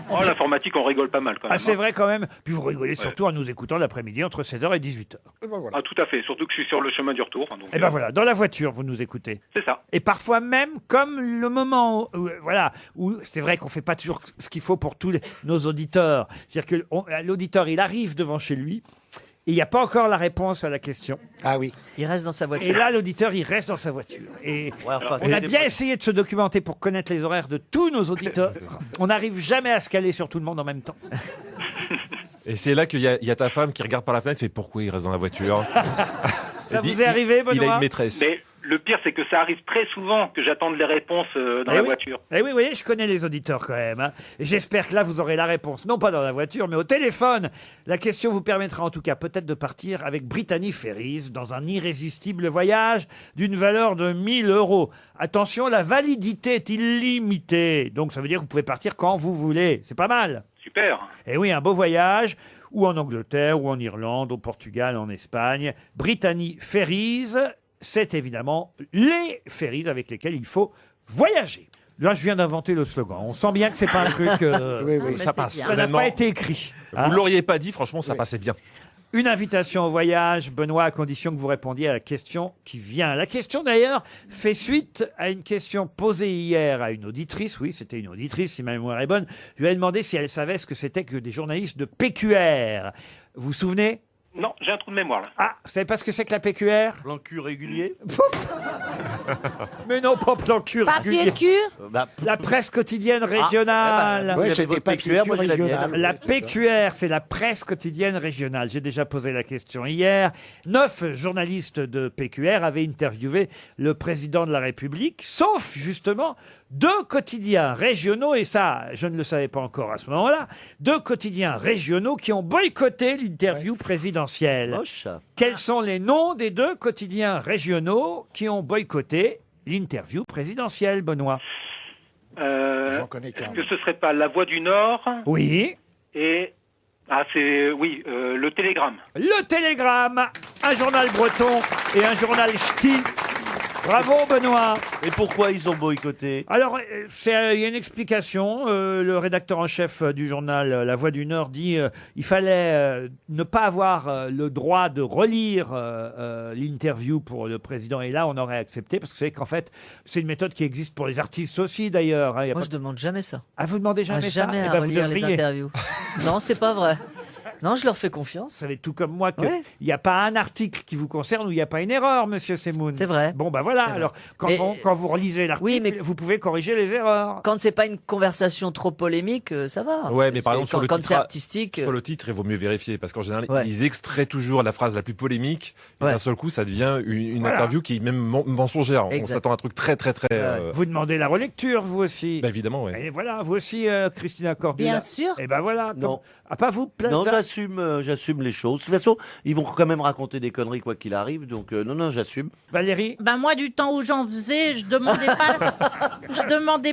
Oh, l'informatique, on rigole pas mal quand même. Ah, c'est hein. vrai quand même. Puis vous rigolez surtout en nous écoutant l'après-midi entre 16h et 18h. Et ben voilà. Ah, tout à fait, surtout que je suis sur le chemin du retour. Donc, Et ben voilà, dans la voiture, vous nous écoutez. C'est ça. Et parfois même, comme le moment où c'est vrai qu'on fait pas toujours ce qu'il faut pour tous nos auditeurs. C'est-à-dire que l'auditeur, il arrive devant chez lui, et il n'y a pas encore la réponse à la question. Ah oui. Il reste dans sa voiture. Et là, l'auditeur, il reste dans sa voiture. Et enfin, on a c'est- bien essayé de se documenter pour connaître les horaires de tous nos auditeurs. On n'arrive jamais à se caler sur tout le monde en même temps. Et c'est là qu'il y a ta femme qui regarde par la fenêtre et fait pourquoi il reste dans la voiture? Ça Elle dit, vous est arrivé, Il a Benoît? une maîtresse. Mais le pire, c'est que ça arrive très souvent que j'attende les réponses dans Eh la oui. voiture. Eh oui, vous voyez, je connais les auditeurs quand même. Hein. Et j'espère que là, vous aurez la réponse. Non pas dans la voiture, mais au téléphone. La question vous permettra en tout cas peut-être de partir avec Brittany Ferries dans un irrésistible voyage d'une valeur de 1000 €. Attention, la validité est illimitée. Donc ça veut dire que vous pouvez partir quand vous voulez. C'est pas mal. Super. Et oui, un beau voyage ou en Angleterre, ou en Irlande, au Portugal, en Espagne. Brittany Ferries, c'est évidemment les ferries avec lesquelles il faut voyager. Là, je viens d'inventer le slogan. On sent bien que c'est pas un truc... ça passe. Ça n'a pas été écrit. Vous l'auriez pas dit, franchement, ça passait bien. Une invitation au voyage, Benoît, à condition que vous répondiez à la question qui vient. La question, d'ailleurs, fait suite à une question posée hier à une auditrice. Oui, c'était une auditrice, si ma mémoire est bonne. Je lui ai demandé si elle savait ce que c'était que des journalistes de PQR. Vous vous souvenez ? Non, j'ai un trou de mémoire là. Ah, vous savez pas ce que c'est que la PQR ? Plan cul régulier. Mais non, pas plan cul Papier régulier. cul. La presse quotidienne régionale. Ouais, c'était pas PQR, moi j'ai la mienne. La PQR, c'est la presse quotidienne régionale. J'ai déjà posé la question hier. 9 journalistes de PQR avaient interviewé le président de la République, sauf justement 2 quotidiens régionaux, et ça, je ne le savais pas encore à ce moment-là, 2 quotidiens régionaux qui ont boycotté l'interview présidentielle. Moche. Quels sont les noms des 2 quotidiens régionaux qui ont boycotté l'interview présidentielle, Benoît ? Connais qu'un. Est-ce que ce serait pas La Voix du Nord Oui. et le Télégramme. Le Télégramme, un journal breton et un journal ch'ti. Bravo Benoît. Et pourquoi ils ont boycotté? Alors, il y a une explication. Le rédacteur en chef du journal La Voix du Nord dit il fallait ne pas avoir le droit de relire l'interview pour le président. Et là, on aurait accepté parce que c'est qu'en fait, c'est une méthode qui existe pour les artistes aussi d'ailleurs. Hein. Moi, je demande jamais ça. Ah, vous demandez jamais ça? Jamais Eh à ben, vous relire les devriez. interviews. Non, c'est pas vrai. Non, je leur fais confiance. Vous savez tout comme moi qu'il n'y a pas un article qui vous concerne où il n'y a pas une erreur, monsieur Semoun. C'est vrai. Bon, ben voilà. Alors, quand vous relisez l'article, vous pouvez corriger les erreurs. Quand c'est pas une conversation trop polémique, ça va. Ouais, mais par exemple, sur le quand titre, c'est artistique. sur le titre, il vaut mieux vérifier parce qu'en général, ils extraient toujours la phrase la plus polémique. Et d'un seul coup, ça devient une Voilà. interview qui est même mensongère. On Exact. s'attend à un truc très. Vous demandez la relecture, vous aussi. Bah, évidemment, oui. Et voilà, vous aussi, Christina Cordula. Bien sûr. Et ben voilà. Non. Ah, pas vous, Plaza? Non, j'assume les choses. De toute façon, ils vont quand même raconter des conneries quoi qu'il arrive, donc non, j'assume. Valérie? Ben moi, du temps où j'en faisais, je demandais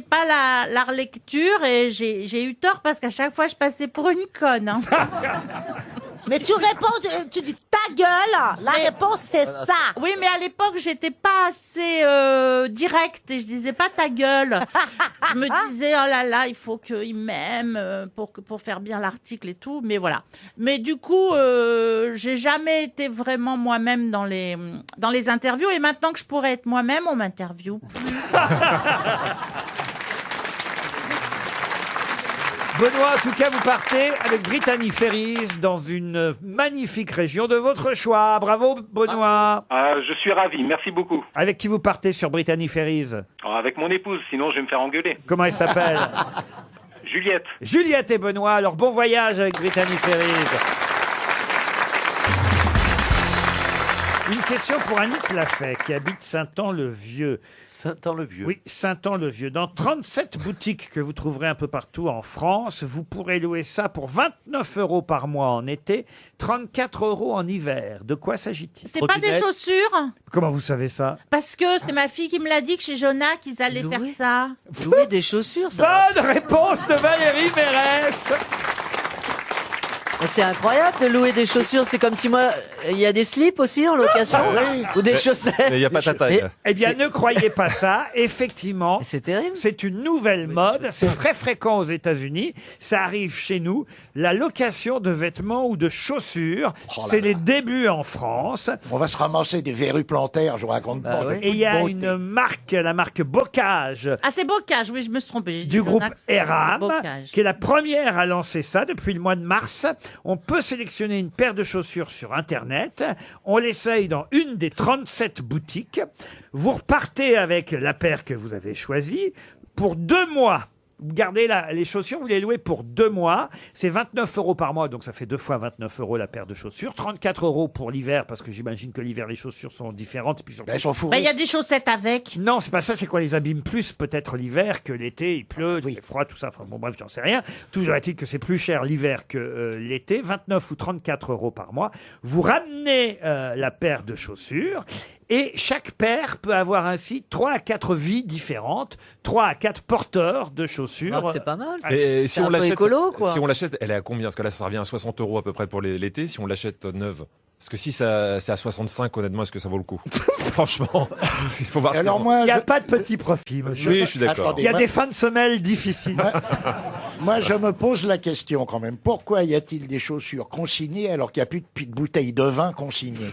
pas la relecture et j'ai eu tort parce qu'à chaque fois, je passais pour une conne. Hein. Mais tu réponds, tu dis ta gueule. La réponse, c'est ça. Oui, mais à l'époque, j'étais pas assez directe et je disais pas ta gueule. Je me disais, oh là là, il faut qu'il m'aime pour faire bien l'article et tout. Mais voilà. Mais du coup, j'ai jamais été vraiment moi-même dans les interviews. Et maintenant que je pourrais être moi-même, on m'interviewe plus. Benoît, en tout cas, vous partez avec Brittany Ferries dans une magnifique région de votre choix. Bravo, Benoît. Je suis ravi, merci beaucoup. Avec qui vous partez sur Brittany Ferries? Alors, avec mon épouse, sinon je vais me faire engueuler. Comment elle s'appelle? Juliette. Juliette et Benoît. Alors, bon voyage avec Brittany Ferries. Une question pour Annick Lafay, qui habite Saint-An-le-Vieux. Saint-An-le-Vieux. Oui, Saint-An-le-Vieux. Dans 37 boutiques que vous trouverez un peu partout en France, vous pourrez louer ça pour 29 € par mois en été, 34 € en hiver. De quoi s'agit-il? C'est pas des chaussures? Comment vous savez ça? Parce que c'est ma fille qui me l'a dit que chez Jonas, qu'ils allaient faire ça. Louer des chaussures, ça. Bonne réponse de Valérie Mérès. C'est incroyable de louer des chaussures. C'est comme si moi, il y a des slips aussi en location ou des chaussettes. Mais il n'y a pas ta taille. Eh bien, ne croyez pas ça. Effectivement, c'est terrible. C'est une nouvelle mode. C'est très fréquent aux États-Unis. Ça arrive chez nous. La location de vêtements ou de chaussures, c'est les débuts en France. On va se ramasser des verrues plantaires, je vous raconte pas. Et il y a une marque, la marque Bocage, Ah, c'est Bocage, oui, je me suis trompée. J'ai dit du groupe Jonas, Eram, Bocage. qui est la première à lancer ça depuis le mois de mars. On peut sélectionner une paire de chaussures sur Internet. On l'essaye dans une des 37 boutiques. Vous repartez avec la paire que vous avez choisie pour 2 mois. Vous gardez les chaussures, vous les louez pour 2 mois. C'est 29 € par mois, donc ça fait 2 fois 29 € la paire de chaussures. 34 € pour l'hiver, parce que j'imagine que l'hiver, les chaussures sont différentes. Et puis surtout... Elles sont fourrées. Bah, il y a des chaussettes avec. Non, c'est pas ça, c'est qu'on les abîme plus peut-être l'hiver que l'été, il pleut, il fait froid, tout ça. Enfin bon, bref, j'en sais rien. Toujours est-il que c'est plus cher l'hiver que l'été, 29 ou 34 € par mois. Vous ramenez la paire de chaussures Et chaque paire peut avoir ainsi 3 à 4 vies différentes, 3 à 4 porteurs de chaussures. Ah, c'est pas mal. Et si un on peu l'achète, écolo, quoi. si on l'achète, elle est à combien? Parce que là, ça revient à 60 € à peu près pour l'été. Si on l'achète neuve, parce que si ça, c'est à 65, honnêtement, est-ce que ça vaut le coup? Franchement, il faut voir. Alors si moi, Il n'y a pas de petit profit, monsieur. Oui, je suis d'accord. Attendez, Il y a moi- des fins de semelle difficiles. Moi, je me pose la question quand même. Pourquoi y a-t-il des chaussures consignées alors qu'il n'y a plus de bouteilles de vin consignées?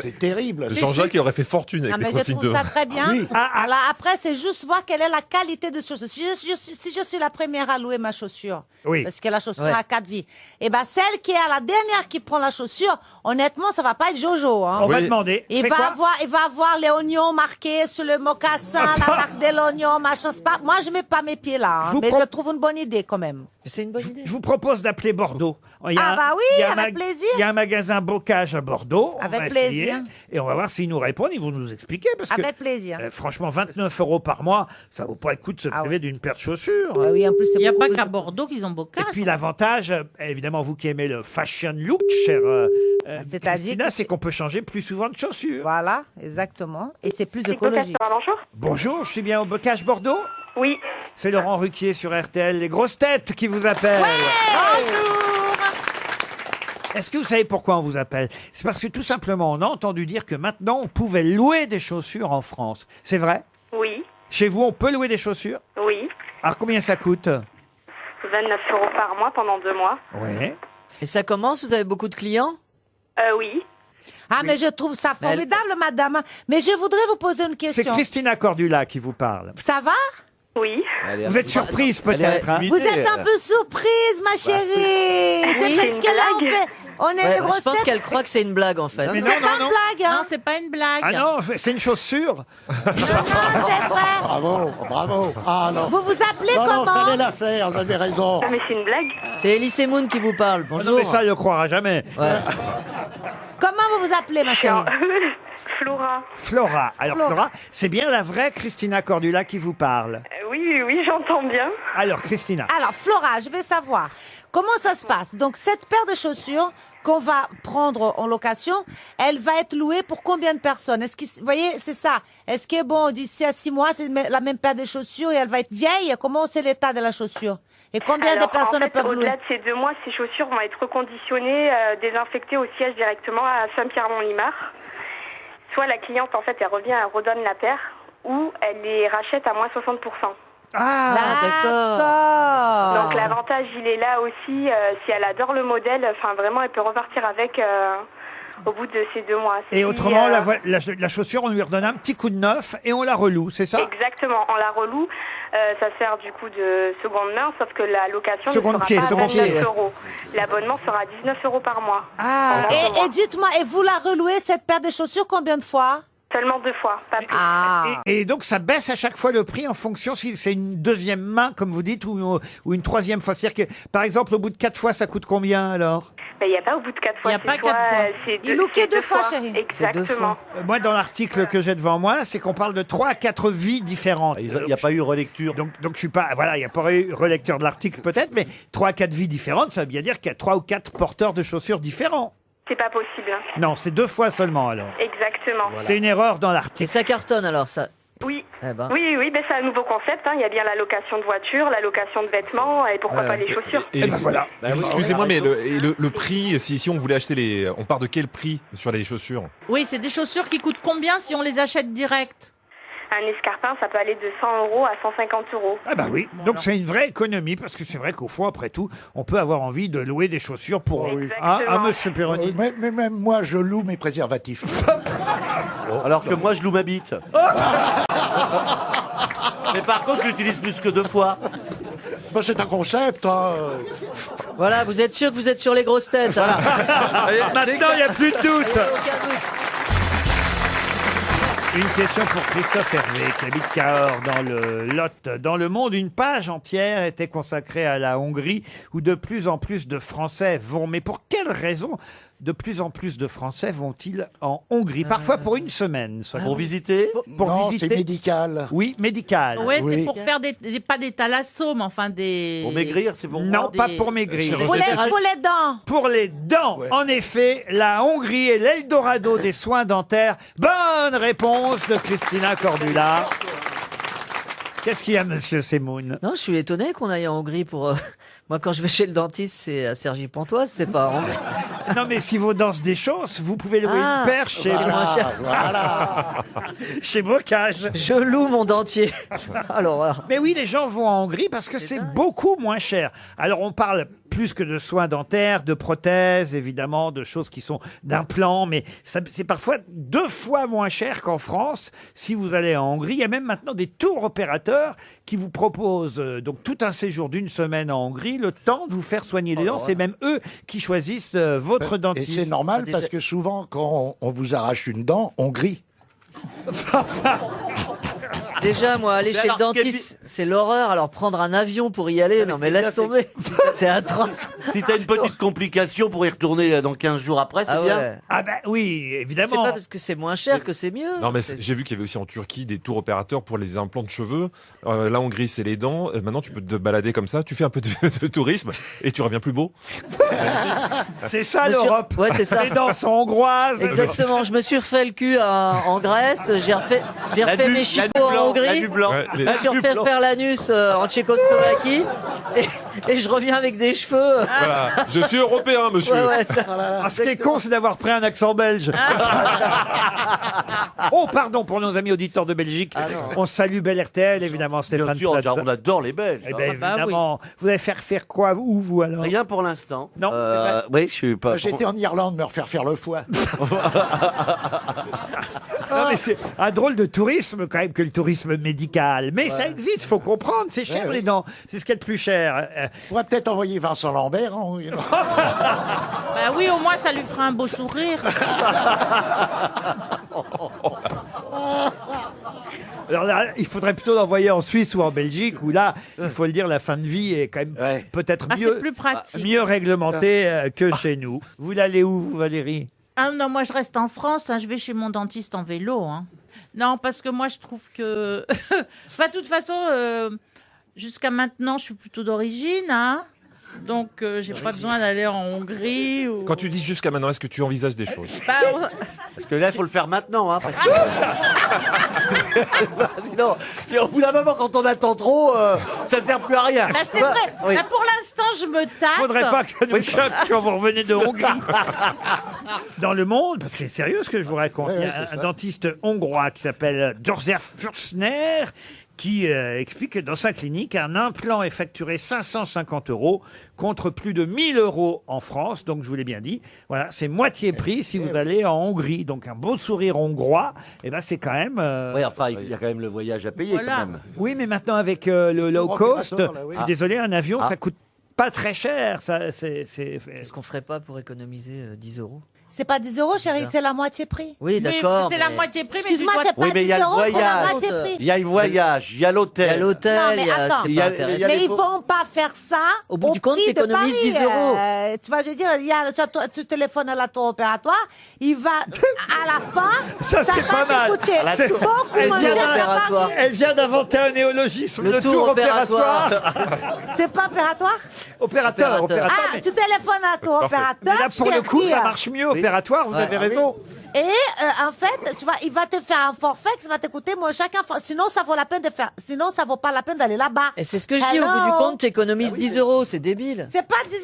C'est terrible. Jean-Jacques il aurait fait fortune avec Ah, les mais je consignes trouve de. ça très bien. Oui. Alors après, c'est juste voir quelle est la qualité de chaussure. Si je suis la première à louer ma chaussure, Oui. parce que la chaussure Ouais. a 4 vies, et ben celle qui est à la dernière qui prend la chaussure, honnêtement, ça va pas être Jojo. Hein. On va Oui. demander. Il Fais va, quoi avoir les oignons marqués sur le mocassin, la marque de l'oignon, machin. C'est pas, moi, je mets pas mes pieds là, hein, Vous mais pro- je trouve une bonne idée quand même. C'est une bonne idée. Je vous propose d'appeler Bordeaux. Il y Ah un- bah oui, il y a un avec plaisir. Il y a un magasin Bocage à Bordeaux. On Avec va plaisir. essayer, et on va voir s'ils nous répondent. Ils vont nous expliquer. Parce que, Avec plaisir. franchement, 29 € par mois, ça vaut pas le coup de se Ah priver d'une paire de chaussures. Ah oui, en plus, c'est Il n'y a beaucoup pas plus- qu'à Bordeaux qu'ils ont Bocage. Et puis l'avantage, évidemment, vous qui aimez le fashion look, cher C'est-à-dire Christina, que- c'est qu'on peut changer plus souvent de chaussures. Voilà, exactement. Et c'est plus Nicolas écologique. Sarah, bonjour. Bonjour, je suis bien au Bocage Bordeaux. Oui. C'est Laurent Ruquier sur RTL, les grosses têtes qui vous appellent. Est-ce que vous savez pourquoi on vous appelle? C'est parce que tout simplement, on a entendu dire que maintenant, on pouvait louer des chaussures en France. C'est vrai? Oui. Chez vous, on peut louer des chaussures? Oui. Alors, combien ça coûte? 29 € par mois pendant 2 mois. Oui. Et ça commence? Vous avez beaucoup de clients? Oui. Ah, mais je trouve ça Mais elle- formidable, madame. Mais je voudrais vous poser une C'est question. Christina Cordula qui vous parle. Ça va? Oui. Vous êtes surprise peut-être, hein? Vous êtes un peu surprise, ma chérie. C'est Oui, parce c'est que une là, on blague. fait... On est Ouais, les grosses je pense têtes. qu'elle croit que c'est une blague en fait. Mais C'est pas une blague, hein. Non, c'est pas une blague. Ah non, c'est une chaussure. Non, c'est vrai. Bravo, bravo. Ah non. Vous vous appelez Non, non, comment? fallait la faire, vous avez raison. Ah, mais c'est une blague. C'est Elise Moon qui vous parle. Ah Bonjour. non, mais ça, il ne le croira jamais. Ouais. Comment vous vous appelez, ma chérie? Flora. Flora. Alors, Flora. Flora, c'est bien la vraie Christina Cordula qui vous parle. Oui, j'entends bien. Alors, Christina. Alors, Flora, je vais savoir comment ça se passe. Donc, cette paire de chaussures qu'on va prendre en location, elle va être louée pour combien de personnes? Est-ce que, vous voyez, c'est ça. Est-ce que, bon, d'ici à 6 mois, c'est la même paire de chaussures et elle va être vieille? Comment c'est l'état de la chaussure? Et combien Alors, de personnes en fait, peuvent louer? au-delà de ces 2 mois, ces chaussures vont être reconditionnées, désinfectées au siège directement à Saint-Pierre-Mont-Limard. Soit la cliente, en fait, elle revient, elle redonne la paire, ou elle les rachète à moins 60%. Ah, d'accord. Donc l'avantage, il est là aussi, si elle adore le modèle, enfin vraiment, elle peut repartir avec au bout de ces 2 mois. Et Si, autrement, la chaussure, on lui redonne un petit coup de neuf et on la reloue, c'est ça? Exactement, on la reloue. Ça sert du coup de seconde main, sauf que la location Seconde ne sera pied, pas à seconde 29 pied. €. L'abonnement sera 19 € par mois. Ah. Et dites-moi, et vous la relouez, cette paire de chaussures, combien de fois? Seulement 2 fois, pas plus. Ah. Et donc, ça baisse à chaque fois le prix en fonction si c'est une deuxième main, comme vous dites, ou une troisième fois. C'est-à-dire que, par exemple, au bout de 4 fois, ça coûte combien alors? Il n'y a pas au bout de 4 fois. Il y a c'est pas soit, 4 fois. c'est Il loue que c'est 2 fois, chérie. Exactement. Moi, dans l'article que j'ai devant moi, c'est qu'on parle de 3 à 4 vies différentes. Il n'y a pas eu relecture. Donc je suis pas, voilà, il n'y a pas eu relecture de l'article peut-être, mais 3 à 4 vies différentes, ça veut bien dire qu'il y a 3 ou 4 porteurs de chaussures différents. C'est pas possible. hein. Non, c'est 2 fois seulement alors. Exactement. C'est une erreur dans Et l'article. ça cartonne alors ça. Oui. Eh ben. Oui, ben c'est un nouveau concept. hein. Il y a bien la location de voiture, la location de vêtements et pourquoi Ouais. pas les chaussures. Et voilà. Excusez-moi, mais le prix, si on voulait acheter les, on part de quel prix sur les chaussures? Oui, c'est des chaussures qui coûtent combien si on les achète direct? Un escarpin, ça peut aller de 100 € à 150 €. Ah bah oui, donc c'est une vraie économie, parce que c'est vrai qu'au fond, après tout, on peut avoir envie de louer des chaussures pour... Exactement. monsieur Perroni. Mais même moi, je loue mes préservatifs. Alors que moi, je loue ma bite. Mais par contre, je l'utilise plus que 2 fois. Bah, c'est un concept. Hein. Voilà, vous êtes sûr que vous êtes sur les grosses têtes. Hein. Maintenant, il n'y a plus de doute. Aucun doute. Une question pour Christophe Hervé, qui habite Cahors, dans le Lot. Dans le monde, une page entière était consacrée à la Hongrie, où de plus en plus de Français vont. Mais pour quelle raison de plus en plus de Français vont-ils en Hongrie, parfois pour une semaine. Pour visiter Pour Non, visiter. c'est médical. Oui, médical. Ouais, Oui. c'est pour faire pas des thalassos, mais enfin des. Pour maigrir, c'est bon. Non, des- pas pour maigrir. Pour les dents. Pour les dents, en effet, la Hongrie est l'Eldorado des soins dentaires. Bonne réponse de Christina Cordula. Qu'est-ce qu'il y a, monsieur Semoun? Non, je suis étonné qu'on aille en Hongrie pour. Moi, quand je vais chez le dentiste, c'est à Cergy-Pontoise, c'est pas en Hongrie. Non, mais si vos dents se déchaussent, vous pouvez louer Ah, une paire chez, chez Bocage. Je loue mon dentier. Alors voilà. Mais oui, les gens vont en Hongrie parce que c'est beaucoup moins cher. Alors, on parle plus que de soins dentaires, de prothèses, évidemment, de choses qui sont d'implants, mais c'est parfois 2 fois moins cher qu'en France si vous allez en Hongrie. Il y a même maintenant des tours opérateurs qui vous proposent donc tout un séjour d'1 semaine en Hongrie, le temps de vous faire soigner les dents. C'est même eux qui choisissent votre Et dentiste. c'est normal parce que souvent, quand on vous arrache une dent, on grille. Déjà, moi, aller Mais chez le alors, dentiste, c'est l'horreur. Alors, prendre un avion pour y aller, non mais laisse tomber. C'est atroce. Si t'as une petite complication pour y retourner dans 15 jours après, c'est Ah bien. ouais. Ah ben oui, C'est évidemment. pas parce que c'est moins cher que c'est mieux. Non, mais j'ai vu qu'il y avait aussi en Turquie des tours opérateurs pour les implants de cheveux. Là, en Hongrie, c'est les dents. Maintenant, tu peux te balader comme ça. Tu fais un peu de tourisme et tu reviens plus beau. C'est ça Monsieur- l'Europe. Ouais, c'est ça. Les dents sont hongroises. Exactement. Je me suis refait le cul en Grèce. J'ai refait mes chicots en Hongrie. Ouais, Je me suis refait faire l'anus en Tchécoslovaquie. Et je reviens avec des cheveux. Voilà. Je suis européen, monsieur. Ouais, ouais, ça- Ah, ce qui est con, c'est d'avoir pris un accent belge. Oh, pardon pour nos amis auditeurs de Belgique. On salue Bel RTL, évidemment, Stéphane Bien sûr, Plaza. on adore les Belges. Eh ben, hein. bah évidemment. Vous allez faire quoi, où, vous, alors? Rien pour l'instant. Non, c'est vrai. Oui, je suis pas. J'étais en Irlande me refaire faire le foie. Non, mais c'est un drôle de tourisme, quand même, que le tourisme médical. Mais ça existe, faut comprendre. C'est cher, Ouais, les dents. C'est ce qu'il y a de plus cher. On pourrait peut-être envoyer Vincent Lambert. Bah oui, au moins ça lui fera un beau sourire. Alors là, il faudrait plutôt l'envoyer en Suisse ou en Belgique, où là, il faut le dire, la fin de vie est quand même peut-être Ah, c'est mieux, plus pratique. mieux réglementée que chez nous. Vous l'allez où, vous, Valérie? Ah non, moi je reste en France, hein, je vais chez mon dentiste en vélo. Hein. Non, parce que moi je trouve que... Enfin, de toute façon, jusqu'à maintenant, je suis plutôt d'origine. Hein. Donc, j'ai pas besoin d'aller en Hongrie. Ou... Quand tu dis jusqu'à maintenant, est-ce que tu envisages des choses? Bah, Parce que là, il faut le faire maintenant. Hein, parce que... Sinon, si au bout d'un moment, quand on attend trop, ça sert plus à rien. bah, c'est vrai. Oui. Bah, pour l'instant, je me tâte. Faudrait pas que ça nous choque quand vous revenez de Hongrie. Dans le monde, parce que c'est sérieux ce que je vous raconte, il y a un dentiste hongrois qui s'appelle Josef Fürstner qui explique que dans sa clinique, un implant est facturé 550 € contre plus de 1000 € en France. Donc, je vous l'ai bien dit, voilà, c'est moitié prix si vous allez en Hongrie. Donc, un beau sourire hongrois, et ben c'est quand même... Oui, enfin, il y a quand même le voyage à payer Voilà. quand même. Oui, mais maintenant, avec le low cost, opérateur, là, oui. je suis désolé, un avion, ça coûte pas très cher. Ça, Est-ce qu'on ferait pas pour économiser 10 €? C'est pas 10 €, chérie, c'est la moitié prix. Oui, Mais d'accord. c'est la moitié prix, mais Excuse-moi, tu dois- c'est pas Oui, mais il y a 10 le €, c'est la voyage. moitié prix. Il y a le voyage, il y a Il y a l'hôtel. l'hôtel, Non, mais il y a- attends. c'est Il y a- pas il y a intéressant. Mais des ils faux- vont pas faire ça Au bout du compte, prix de t'économises Paris. 10 €. Tu vois, je veux dire, il y a, tu téléphones à la tour opératoire, il va à la fin, Ça, c'est va pas mal. te coûter C'est- beaucoup Elle moins vient cher qu'à opératoire. Paris. Elle vient d'inventer un néologisme, Le le tour tour opératoire. C'est pas opératoire? Opérateur, Opérateur. Ah, mais, tu téléphones à la tour opérateur. mais là, pour le coup, chérie. ça marche mieux, opératoire, vous avez raison. Et en fait, tu vois, il va te faire un forfait qui va te coûter moins cher qu'un forfait. Sinon, ça vaut la peine de faire. Sinon, ça vaut pas la peine d'aller là-bas. Et c'est ce que je dis, au bout du compte, tu économises 10 €, c'est débile. C'est pas 10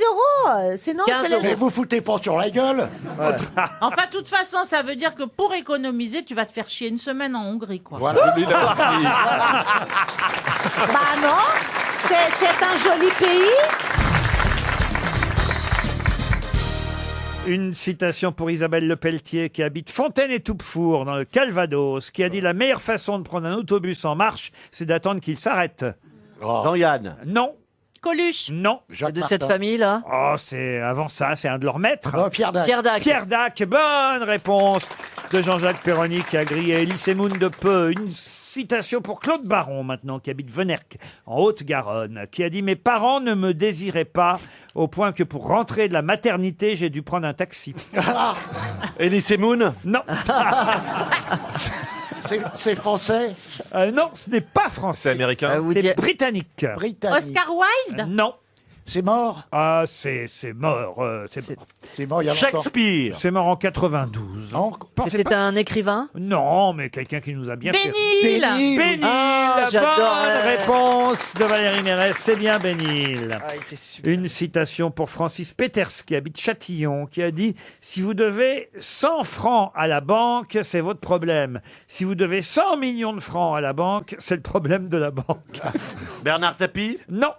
€. Sinon, 15 que les- Mais vous foutez pas sur la gueule. Enfin, de toute façon, ça veut dire que pour économiser, tu vas te faire chier une semaine en Hongrie, quoi. Voilà. Lui, il a compris. Bah non, c'est un joli pays. Une citation pour Isabelle Lepelletier qui habite Fontaine-et-Toupefour dans le Calvados, qui a dit la meilleure façon de prendre un autobus en marche, c'est d'attendre qu'il s'arrête. Jean-Yann. Non, Coluche. non. C'est de cette famille-là. Oh, c'est avant ça, c'est un de leurs maîtres. Oh, Pierre Dac. Pierre Dac. Pierre Dac, bonne réponse de Jean-Jacques Perroni qui a grillé Elie Semoun de peu. Une citation pour Claude Baron maintenant, qui habite Venerque, en Haute-Garonne, qui a dit « Mes parents ne me désiraient pas au point que pour rentrer de la maternité, j'ai dû prendre un taxi. Elise Moon? Non. C'est français? Non, ce n'est pas français. C'est américain? C'est britannique. Oscar Wilde Non. C'est mort? Ah, c'est mort. C'est mort il y a longtemps. Shakespeare? C'est mort en 92. Pensez C'était pas- un écrivain? Non, mais quelqu'un qui nous a bien Bénil. Bénil, Ah, j'adorais. bonne réponse de Valérie Mérès, c'est bien Bénil. Ah, il était super. Une citation pour Francis Peters, qui habite Châtillon, qui a dit « Si vous devez 100 francs à la banque, c'est votre problème. Si vous devez 100 millions de francs à la banque, c'est le problème de la banque. Bernard Tapie? » Non.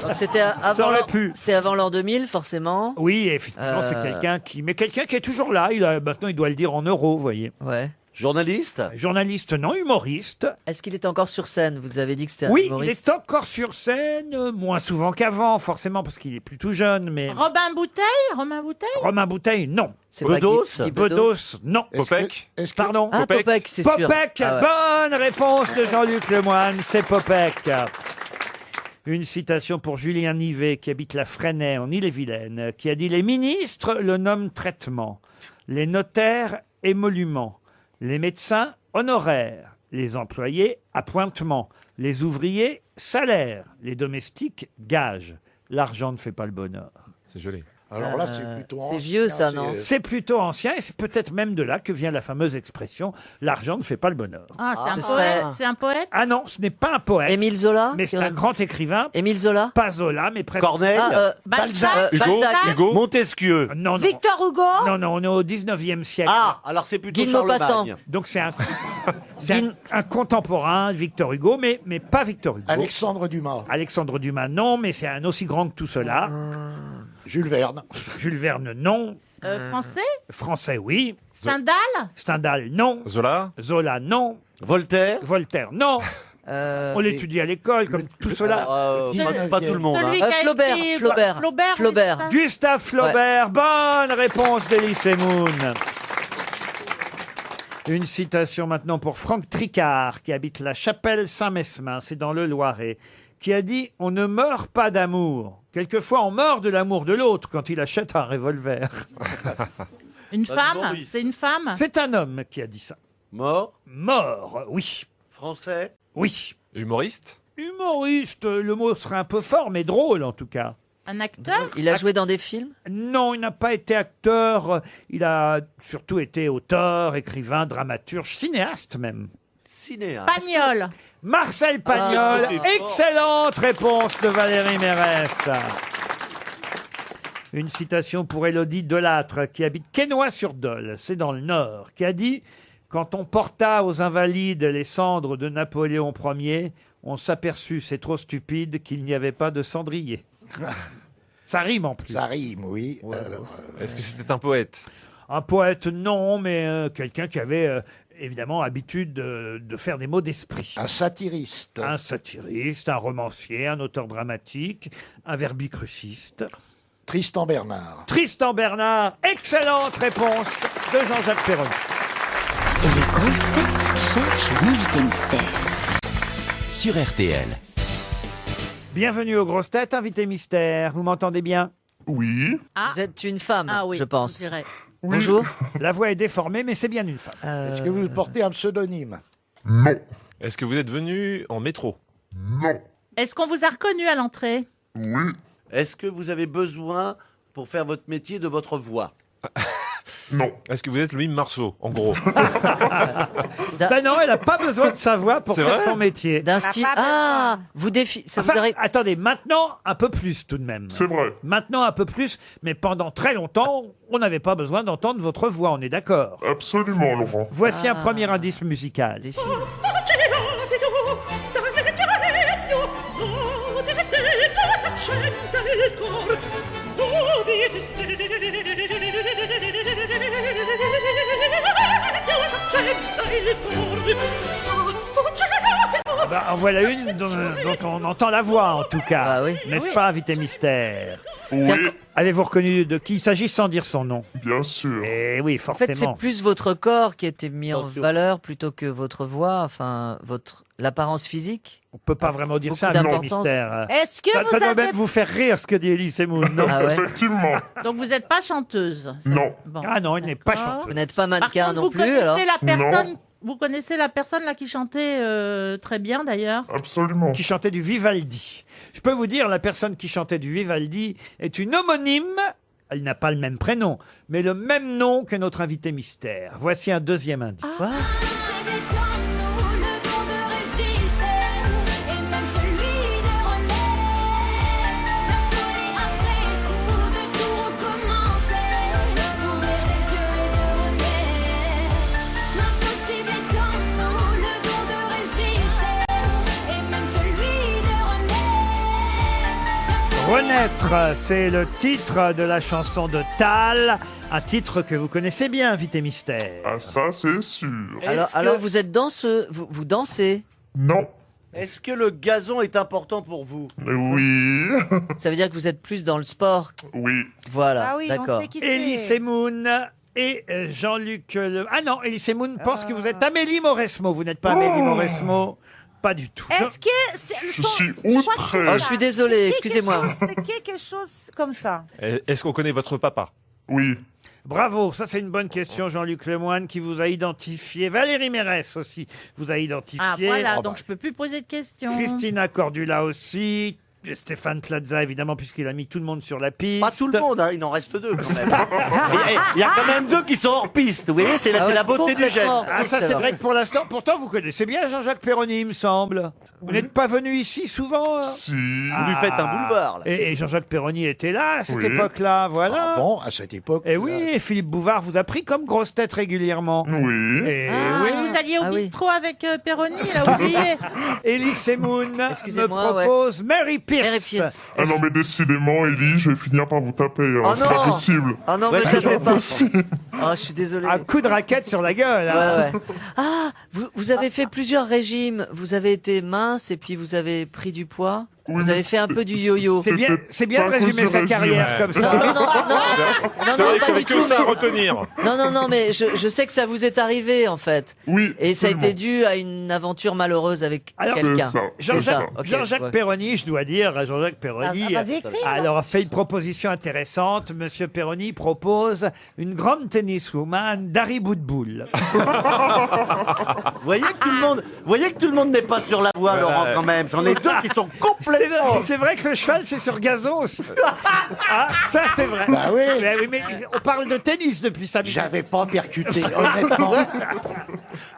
Donc c'était avant aurait l'an- pu. C'était avant l'an 2000, forcément. Oui, effectivement, c'est quelqu'un qui est toujours là. Maintenant, il doit le dire en euros, vous voyez. Ouais. Journaliste? Journaliste, non, humoriste. Est-ce qu'il est encore sur scène? Vous avez dit que c'était un Oui, il humoriste. est encore sur scène, moins souvent qu'avant, forcément, parce qu'il est plus tout jeune, mais... Robin Bouteille. Romain Bouteille. Romain Bouteille, non. C'est pas Bedos? Guy Bedos, non. Popek? Pardon. Ah, Popek, c'est sûr. Popek, Ah ouais. bonne réponse de Jean-Luc Lemoyne, c'est Popek. Une citation pour Julien Nivet, qui habite la Fresnaye, en Ille-et-Vilaine, qui a dit « Les ministres le nomment traitement, les notaires émoluments, les médecins honoraires, les employés appointements, les ouvriers salaires, les domestiques gages. L'argent ne fait pas le bonheur. » C'est joli. Alors là, c'est plutôt c'est ancien, vieux, ça, non? C'est plutôt ancien et c'est peut-être même de là que vient la fameuse expression « l'argent ne fait pas le bonheur ». Ah, c'est un ce poète. serait- C'est un poète. Ah non, ce n'est pas un poète, Émile Zola? mais c'est un grand écrivain. Émile Zola? Pas Zola, mais presque. Corneille? Balzac. Hugo? Balzac. Hugo? Montesquieu? Non, non. Victor Hugo? Non, non, on est au 19e siècle. Ah, alors c'est plutôt Guy de Charlemagne. Maupassant. Donc c'est un contemporain de Victor Hugo, mais pas Victor Hugo. Alexandre Dumas. Alexandre Dumas, non, mais c'est un aussi grand que tout cela. Jules Verne. Jules Verne, non. Français. Français, oui. Stendhal. Stendhal, non. Zola? Zola, non. Voltaire? Voltaire, non. On l'étudie à l'école, comme tout cela. Pas tout le monde. Celui Hein. qui a Flaubert, écrit- Flaubert. Flaubert. Flaubert. oui, c'est ça. Gustave Flaubert, bonne réponse d'Elise Moon. Une citation maintenant pour Franck Tricard, qui habite la Chapelle Saint-Mesmin, c'est dans le Loiret, qui a dit « On ne meurt pas d'amour. Quelquefois, on meurt de l'amour de l'autre quand il achète un revolver. Une femme. C'est une femme. » C'est un homme qui a dit ça. Mort? Mort, oui. Français? Oui. Humoriste? Humoriste, le mot serait un peu fort, mais drôle en tout cas. Un acteur. Il a joué dans des films? Non, il n'a pas été acteur. Il a surtout été auteur, écrivain, dramaturge, cinéaste même. Cinéaste. Pagnol. Marcel Pagnol, Ah, excellente réponse de Valérie Mérès. Une citation pour Élodie Delattre, qui habite Quesnoy-sur-Dole, c'est dans le Nord, qui a dit « Quand on porta aux Invalides les cendres de Napoléon Ier, on s'aperçut, c'est trop stupide, qu'il n'y avait pas de cendrier. » Ça rime en plus. Ça rime, oui. Est-ce que c'était un poète? Un poète, non, mais quelqu'un qui avait évidemment habitude de faire des mots d'esprit. Un satiriste. Un satiriste, un romancier, un auteur dramatique, un verbicruciste. Tristan Bernard. Tristan Bernard, excellente réponse de Jean-Jacques Perroni. Les grosses têtes cherchent l'invité mystère. Sur RTL. Bienvenue aux grosses têtes, invité mystère. Vous m'entendez bien? Oui. Vous êtes une femme, Ah oui, je pense. on dirait. Bonjour. La voix est déformée, mais c'est bien une femme. Est-ce que vous portez un pseudonyme? Non. Est-ce que vous êtes venu en métro? Non. Est-ce qu'on vous a reconnu à l'entrée? Oui. Est-ce que vous avez besoin, pour faire votre métier, de votre voix? Non. Est-ce que vous êtes le mime Marceau, en gros? Ben non, elle n'a pas besoin de sa voix pour C'est faire vrai son métier. D'un style. Ah, vous défi. Ça Enfin, vous arrive. attendez, maintenant, un peu plus tout de même. C'est vrai. Maintenant, un peu plus, mais pendant très longtemps, on n'avait pas besoin d'entendre votre voix, on est d'accord. Absolument, Laurent. Voici un premier indice musical. Des films. Bah, en voilà une dont on entend la voix, en tout cas. Ah oui. N'est-ce pas, invité mystère? Oui, Avez-vous reconnu de qui il s'agit sans dire son nom? bien sûr. Eh oui, En fait, c'est forcément. plus votre corps qui a été mis en valeur plutôt que votre voix, enfin, l'apparence physique. On peut pas vraiment dire ça, Beaucoup un d'importance. mystère. Est-ce que Ça vous doit avez... même vous faire rire ce que dit Elie Semoun, non? Ah ouais. Effectivement. Donc vous n'êtes pas chanteuse. Non. Bon. Ah non, il n'est pas D'accord. chanteur. Vous n'êtes pas Par mannequin contre, non vous plus, connaissez alors la personne. Vous connaissez la personne là qui chantait très bien d'ailleurs. Absolument. Qui chantait du Vivaldi. Je peux vous dire, la personne qui chantait du Vivaldi est une homonyme. Elle n'a pas le même prénom, mais le même nom que notre invité mystère. Voici un deuxième indice. C'est nous le don de résister et même celui de renaître. La folie après coup de tout recommencer, d'ouvrir les yeux et de renaître. L'impossible est en nous le don de résister et même celui de renaître. Renaître, c'est le titre de la chanson de Tal, un titre que vous connaissez bien, invité mystère. Ah, ça, c'est sûr. Alors vous êtes danseux, vous dansez. Non. Est-ce que le gazon est important pour vous? Oui. Ça veut dire que vous êtes plus dans le sport. Oui. Voilà, Ah oui, d'accord. on sait qui Elie c'est. Semoun et Jean-Luc Le... Ah non, Elie Semoun pense que vous êtes Amélie Mauresmo. Vous n'êtes pas Amélie Mauresmo. Pas du tout. Est-ce que c'est Je suis outré. Oh, je suis désolé, excusez-moi. C'est quelque chose comme ça. Est-ce qu'on connaît votre papa? Oui. Bravo, ça c'est une bonne question, Jean-Luc Lemoyne, qui vous a identifié. Valérie Mérès aussi vous a identifié. Ah voilà, donc je peux plus poser de questions. Christina Cordula aussi. Stéphane Plaza, évidemment, puisqu'il a mis tout le monde sur la piste. Pas tout le monde, hein, il en reste 2 quand même. Il y a quand même 2 qui sont hors piste, vous voyez, c'est la beauté du gène. Ah, ça c'est vrai que pour l'instant, pourtant vous connaissez bien Jean-Jacques Perroni, il me semble. Vous n'êtes pas venu ici souvent? Si. Vous lui faites un boulevard, là. Et Jean-Jacques Perroni était là à cette Oui. époque-là, voilà. Ah bon, à cette époque. Et oui, et Philippe Bouvard vous a pris comme grosse tête régulièrement. Oui. Et Ah, oui. vous alliez au Ah oui. bistrot avec Perroni, il a oublié. Elie Semoun me Excusez-moi, propose Mary Pierce. Mary Pierce. Ah non, mais décidément, Ellie, je vais finir par vous taper. hein. Oh c'est pas non. possible. Ah non, Ouais, mais c'est ça fait pas. Possible. Oh, je suis désolé. Un coup de raquette sur la gueule. Ouais, hein. ouais. Ah, vous avez fait plusieurs régimes. Vous avez été mince et puis vous avez pris du poids. Oui, Vous mais avez fait un peu du yo-yo. C'est bien, c'est bien de pas à cause résumer du sa régime. carrière comme Non, ça. non, non, non, C'est non, vrai pas qu'il n'y avait du que tout, ça à mais- retenir. Non, mais je sais que ça vous est arrivé en fait. Oui. Et ça a absolument. été dû à une aventure malheureuse avec Alors, quelqu'un. C'est ça. Jean-Jacques ça. Ok, Jean-Jacques ouais. Perroni, je dois dire, Jean-Jacques Perroni, Ah, vas-y, écris, alors a fait une proposition intéressante. Monsieur Perroni propose une grande tenniswoman, Dari Boudboul. Vous voyez que tout le monde n'est pas sur la voie, Laurent, quand même. J'en ai 2 qui sont complètement... C'est vrai que le cheval, c'est sur gazon aussi. Ah, ça c'est vrai. Bah oui. Mais on parle de tennis depuis ça. J'avais pas percuté, honnêtement.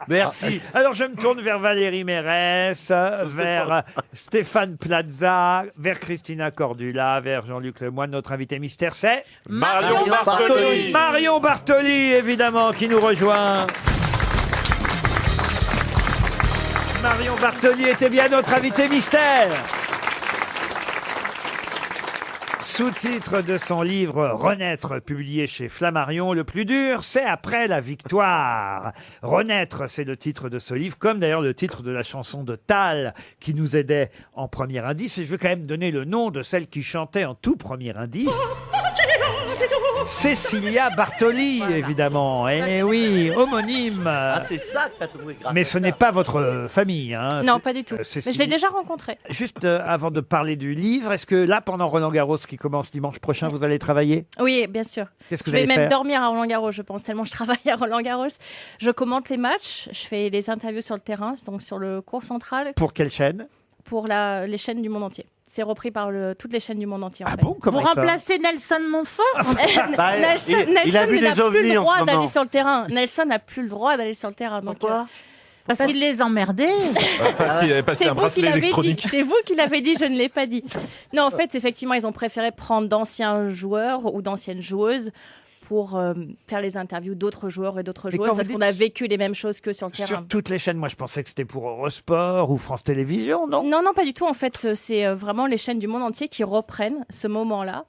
Merci. Alors je me tourne vers Valérie Mérès, vers Stéphane Plaza, vers Christina Cordula, vers Jean-Luc Lemoyne. Notre invité mystère, c'est Marion Bartoli. Marion Bartoli, évidemment, qui nous rejoint. Marion Bartoli était bien notre invité mystère. Sous-titre de son livre Renaître, publié chez Flammarion, le plus dur, c'est après la victoire. Renaître, c'est le titre de ce livre, comme d'ailleurs le titre de la chanson de Tal, qui nous aidait en premier indice. Et je vais quand même donner le nom de celle qui chantait en tout premier indice. Cécilia Bartoli, évidemment. Eh oui, homonyme. Ah, c'est ça que t'as trouvé grave. Mais ce n'est pas votre famille, hein. Non, pas du tout. Mais Cécilia. je l'ai déjà rencontré. Juste avant de parler du livre, est-ce que là, pendant Roland-Garros qui commence dimanche prochain, vous allez travailler? Oui, bien sûr. Qu'est-ce que Je vous vais allez même faire? dormir à Roland-Garros, je pense, tellement je travaille à Roland-Garros. Je commente les matchs, je fais des interviews sur le terrain, donc sur le court central, Pour quelle chaîne? pour les chaînes du monde entier. C'est repris par toutes les chaînes du monde entier. En fait. bon, comment Vous ça remplacez Nelson Montfort? Bah, Nelson, il a vu n'a des plus ovnis le en droit ce d'aller moment. sur le terrain. Nelson n'a plus le droit d'aller sur le terrain. Donc, Pourquoi Parce qu'il les emmerdait. Parce qu'il avait passé C'est un vous qui bracelet l'avez dit. électronique. C'est vous qui l'avez dit, je ne l'ai pas dit. Non, en fait, effectivement, ils ont préféré prendre d'anciens joueurs ou d'anciennes joueuses pour faire les interviews d'autres joueurs et d'autres Mais joueuses quand parce vous qu'on dites a vécu les mêmes choses que sur le terrain. Sur toutes les chaînes, moi je pensais que c'était pour Eurosport ou France Télévisions, non? Non, pas du tout. En fait, c'est vraiment les chaînes du monde entier qui reprennent ce moment-là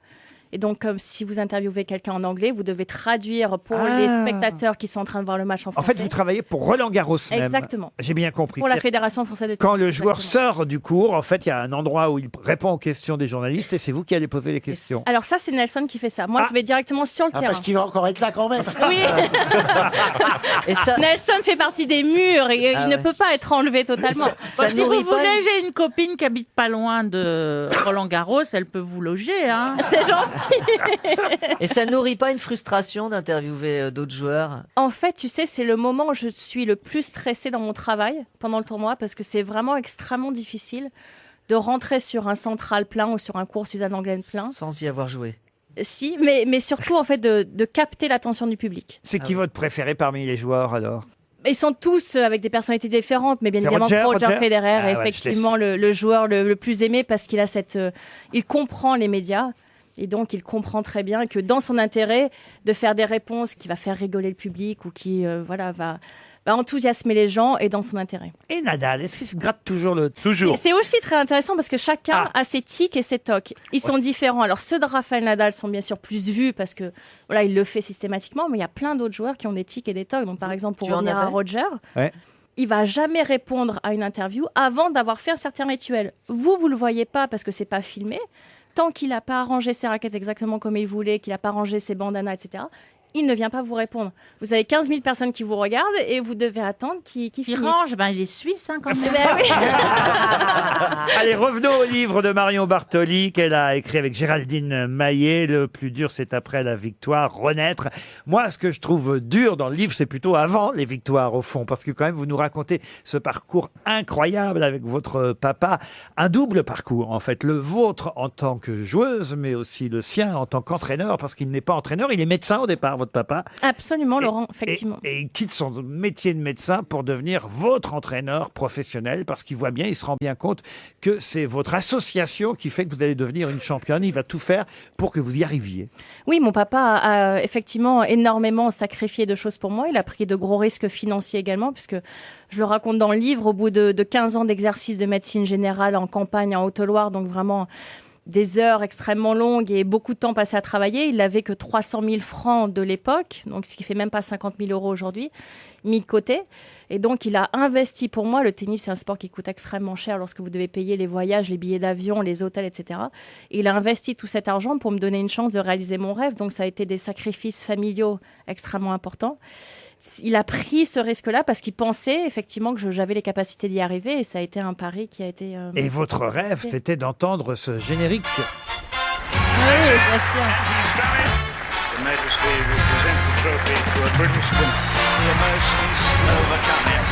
Et donc, comme si vous interviewez quelqu'un en anglais, vous devez traduire pour Ah. les spectateurs qui sont en train de voir le match en En français. fait, vous travaillez pour Roland-Garros même. Exactement. J'ai bien compris. Pour la C'est-à-dire Fédération française de tennis. Quand le joueur exactement. sort du cours, en fait, il y a un endroit où il répond aux questions des journalistes et c'est vous qui allez poser les questions. Alors ça, c'est Nelson qui fait ça. Moi, je vais directement sur le terrain. Parce qu'il va encore être là quand même. Oui. Nelson fait partie des murs et Ah il ne ouais. peut pas être enlevé totalement. Bon, si vous voulez, j'ai une copine qui habite pas loin de Roland-Garros, elle peut vous loger. Hein. C'est gentil. Et ça nourrit pas une frustration d'interviewer d'autres joueurs? En fait, tu sais, c'est le moment où je suis le plus stressée dans mon travail pendant le tournoi parce que c'est vraiment extrêmement difficile de rentrer sur un central plein ou sur un court Suzanne Lenglen plein. Sans y avoir joué. Si, mais surtout en fait de capter l'attention du public. C'est qui votre préféré parmi les joueurs alors? Ils sont tous avec des personnalités différentes, mais bien C'est évidemment Roger Federer Ah est ouais, effectivement le joueur le plus aimé parce qu'il a il comprend les médias. Et donc, il comprend très bien que dans son intérêt de faire des réponses qui va faire rigoler le public ou qui va enthousiasmer les gens et dans son intérêt. Et Nadal, est-ce qu'il se gratte toujours le... C'est aussi très intéressant parce que chacun a ses tics et ses tocs. Ils sont différents. Alors, ceux de Rafael Nadal sont bien sûr plus vus parce que voilà, il le fait systématiquement, mais il y a plein d'autres joueurs qui ont des tics et des tocs. Donc, par exemple, pour Tu en revenir à avais Roger, Ouais. il va jamais répondre à une interview avant d'avoir fait un certain rituel. Vous le voyez pas parce que c'est pas filmé. Tant qu'il n'a pas arrangé ses raquettes exactement comme il voulait, qu'il n'a pas rangé ses bandanas, etc., il ne vient pas vous répondre. Vous avez 15 000 personnes qui vous regardent et vous devez attendre qu'il finisse. range, il est suisse hein, quand même. Ben oui. Allez, revenons au livre de Marion Bartoli qu'elle a écrit avec Géraldine Maillet. Le plus dur, c'est après la victoire, renaître. Moi, ce que je trouve dur dans le livre, c'est plutôt avant les victoires, au fond, parce que quand même, vous nous racontez ce parcours incroyable avec votre papa. Un double parcours, en fait. Le vôtre en tant que joueuse, mais aussi le sien en tant qu'entraîneur, parce qu'il n'est pas entraîneur, il est médecin au départ, votre papa. Absolument, Laurent, effectivement. Et il quitte son métier de médecin pour devenir votre entraîneur professionnel parce qu'il voit bien, il se rend bien compte que c'est votre association qui fait que vous allez devenir une championne. Il va tout faire pour que vous y arriviez. Oui, mon papa a effectivement énormément sacrifié de choses pour moi. Il a pris de gros risques financiers également, puisque je le raconte dans le livre, au bout de 15 ans d'exercice de médecine générale en campagne, en Haute-Loire, donc vraiment des heures extrêmement longues et beaucoup de temps passé à travailler. Il n'avait que 300 000 francs de l'époque, donc ce qui fait même pas 50 000 euros aujourd'hui, mis de côté. Et donc, il a investi pour moi. Le tennis, c'est un sport qui coûte extrêmement cher lorsque vous devez payer les voyages, les billets d'avion, les hôtels, etc. Et il a investi tout cet argent pour me donner une chance de réaliser mon rêve. Donc, ça a été des sacrifices familiaux extrêmement importants. Il a pris ce risque-là parce qu'il pensait effectivement que j'avais les capacités d'y arriver et ça a été un pari qui a été... Et votre rêve, c'était d'entendre ce générique. Oui, bien sûr. Her Majesty will present the trophy to a British winner. The emotions overcome him.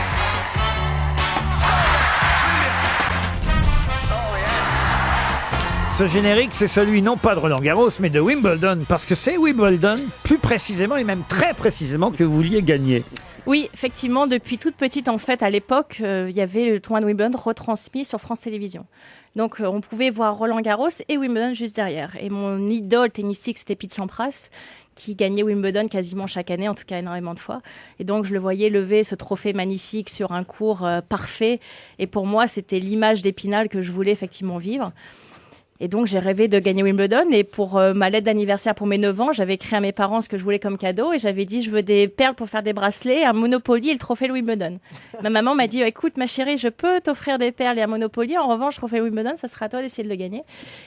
Ce générique, c'est celui non pas de Roland-Garros, mais de Wimbledon, parce que c'est Wimbledon, plus précisément et même très précisément, que vous vouliez gagner. Oui, effectivement, depuis toute petite, en fait, à l'époque, il y avait le tournoi de Wimbledon retransmis sur France Télévisions. Donc, on pouvait voir Roland-Garros et Wimbledon juste derrière. Et mon idole tennistique, c'était Pete Sampras, qui gagnait Wimbledon quasiment chaque année, en tout cas énormément de fois. Et donc, je le voyais lever ce trophée magnifique sur un court parfait. Et pour moi, c'était l'image d'Épinal que je voulais effectivement vivre. Et donc, j'ai rêvé de gagner Wimbledon. Et pour ma lettre d'anniversaire pour mes 9 ans, j'avais écrit à mes parents ce que je voulais comme cadeau. Et j'avais dit, je veux des perles pour faire des bracelets, un Monopoly et le trophée de Wimbledon. Ma maman m'a dit, écoute, ma chérie, je peux t'offrir des perles et un Monopoly. En revanche, le trophée Wimbledon, ça sera à toi d'essayer de le gagner.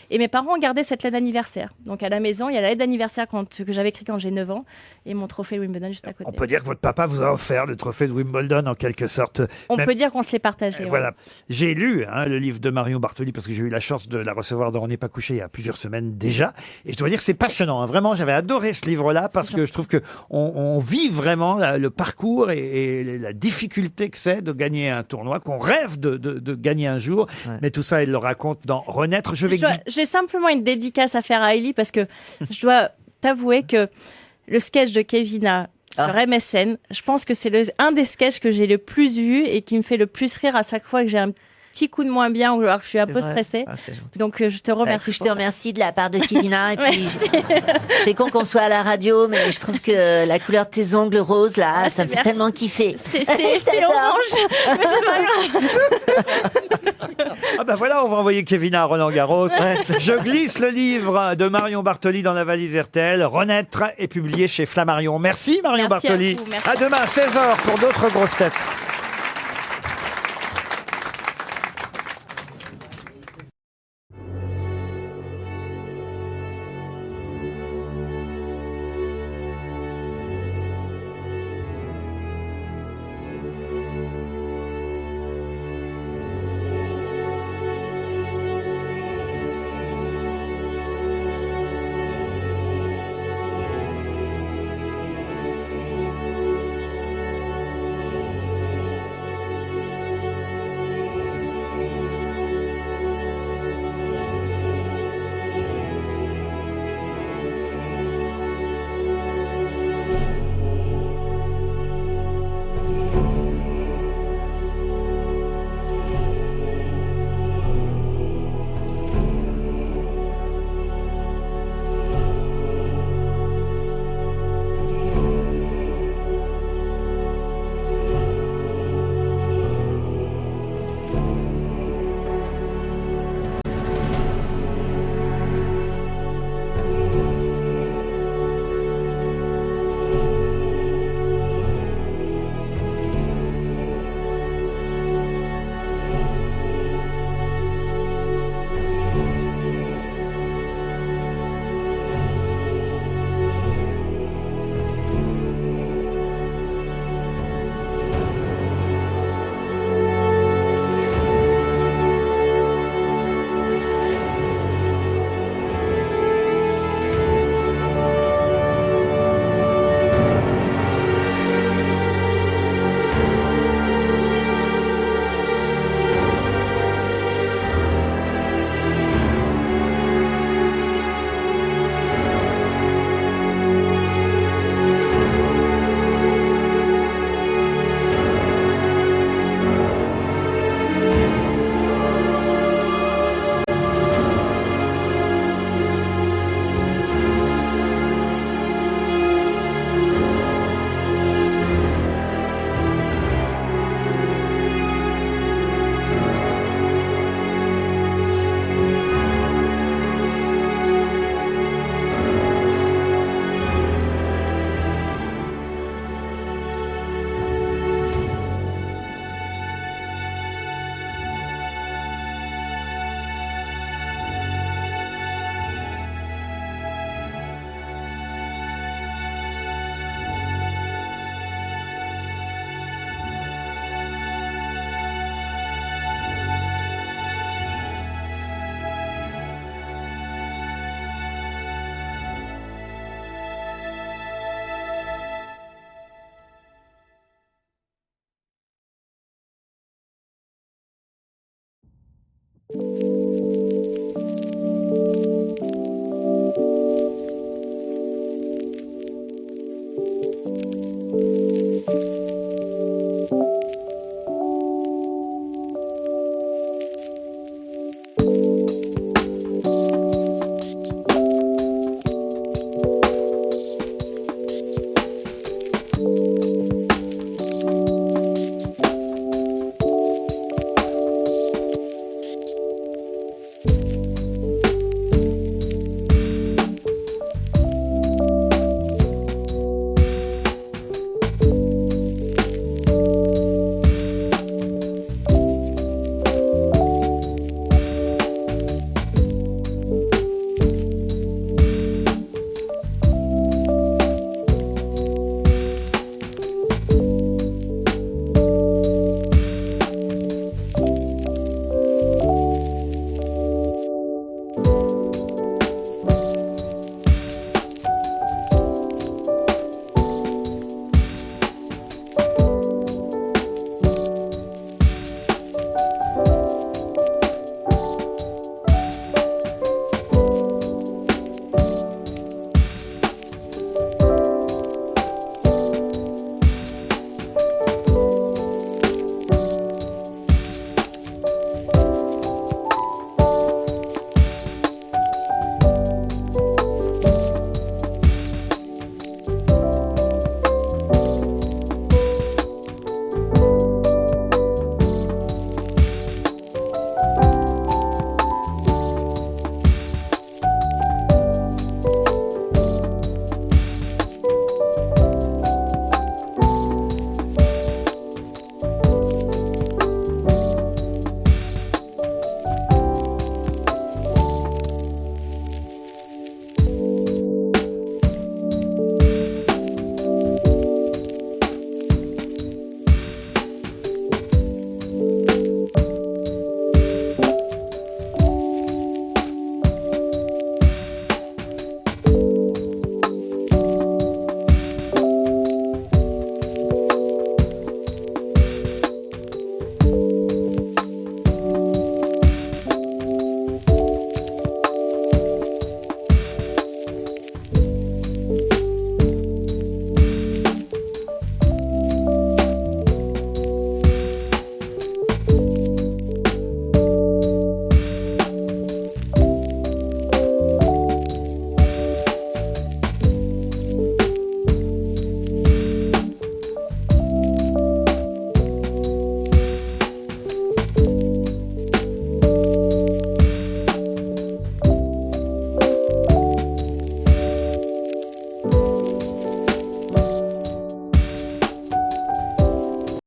Et mes parents ont gardé cette lettre d'anniversaire. Donc, à la maison, il y a la lettre d'anniversaire que j'avais écrite quand j'ai 9 ans et mon trophée de Wimbledon juste à côté. On peut dire que votre papa vous a offert le trophée de Wimbledon, en quelque sorte. On peut dire qu'on se l'est partagé. Ouais. Voilà. J'ai lu le livre de Marion Bartoli parce que j'ai eu la chance de la recevoir dans On n'est pas couché il y a plusieurs semaines déjà. Et je dois dire que c'est passionnant. Vraiment, j'avais adoré ce livre-là parce que je trouve que on vit vraiment le parcours et la difficulté que c'est de gagner un tournoi, qu'on rêve de gagner un jour. Ouais. Mais tout ça, elle le raconte dans Renaître. J'ai simplement une dédicace à faire à Ellie parce que je dois t'avouer que le sketch de Kevina sur MSN, je pense que c'est un des sketchs que j'ai le plus vu et qui me fait le plus rire à chaque fois que j'ai un petit coup de moins bien ou alors que je suis un peu stressée. Donc je te remercie. Je te remercie de la part de Kevina. Et puis c'est con qu'on soit à la radio, mais je trouve que la couleur de tes ongles roses là, ça me fait tellement kiffer. C'est orange, mais c'est pas grave. bah voilà, on va envoyer Kevin à Roland Garros. Je glisse le livre de Marion Bartoli dans la valise RTL. Renaître est publié chez Flammarion. Merci Marion Merci à Bartoli. vous, merci. À demain 16h pour d'autres grosses têtes. RTL.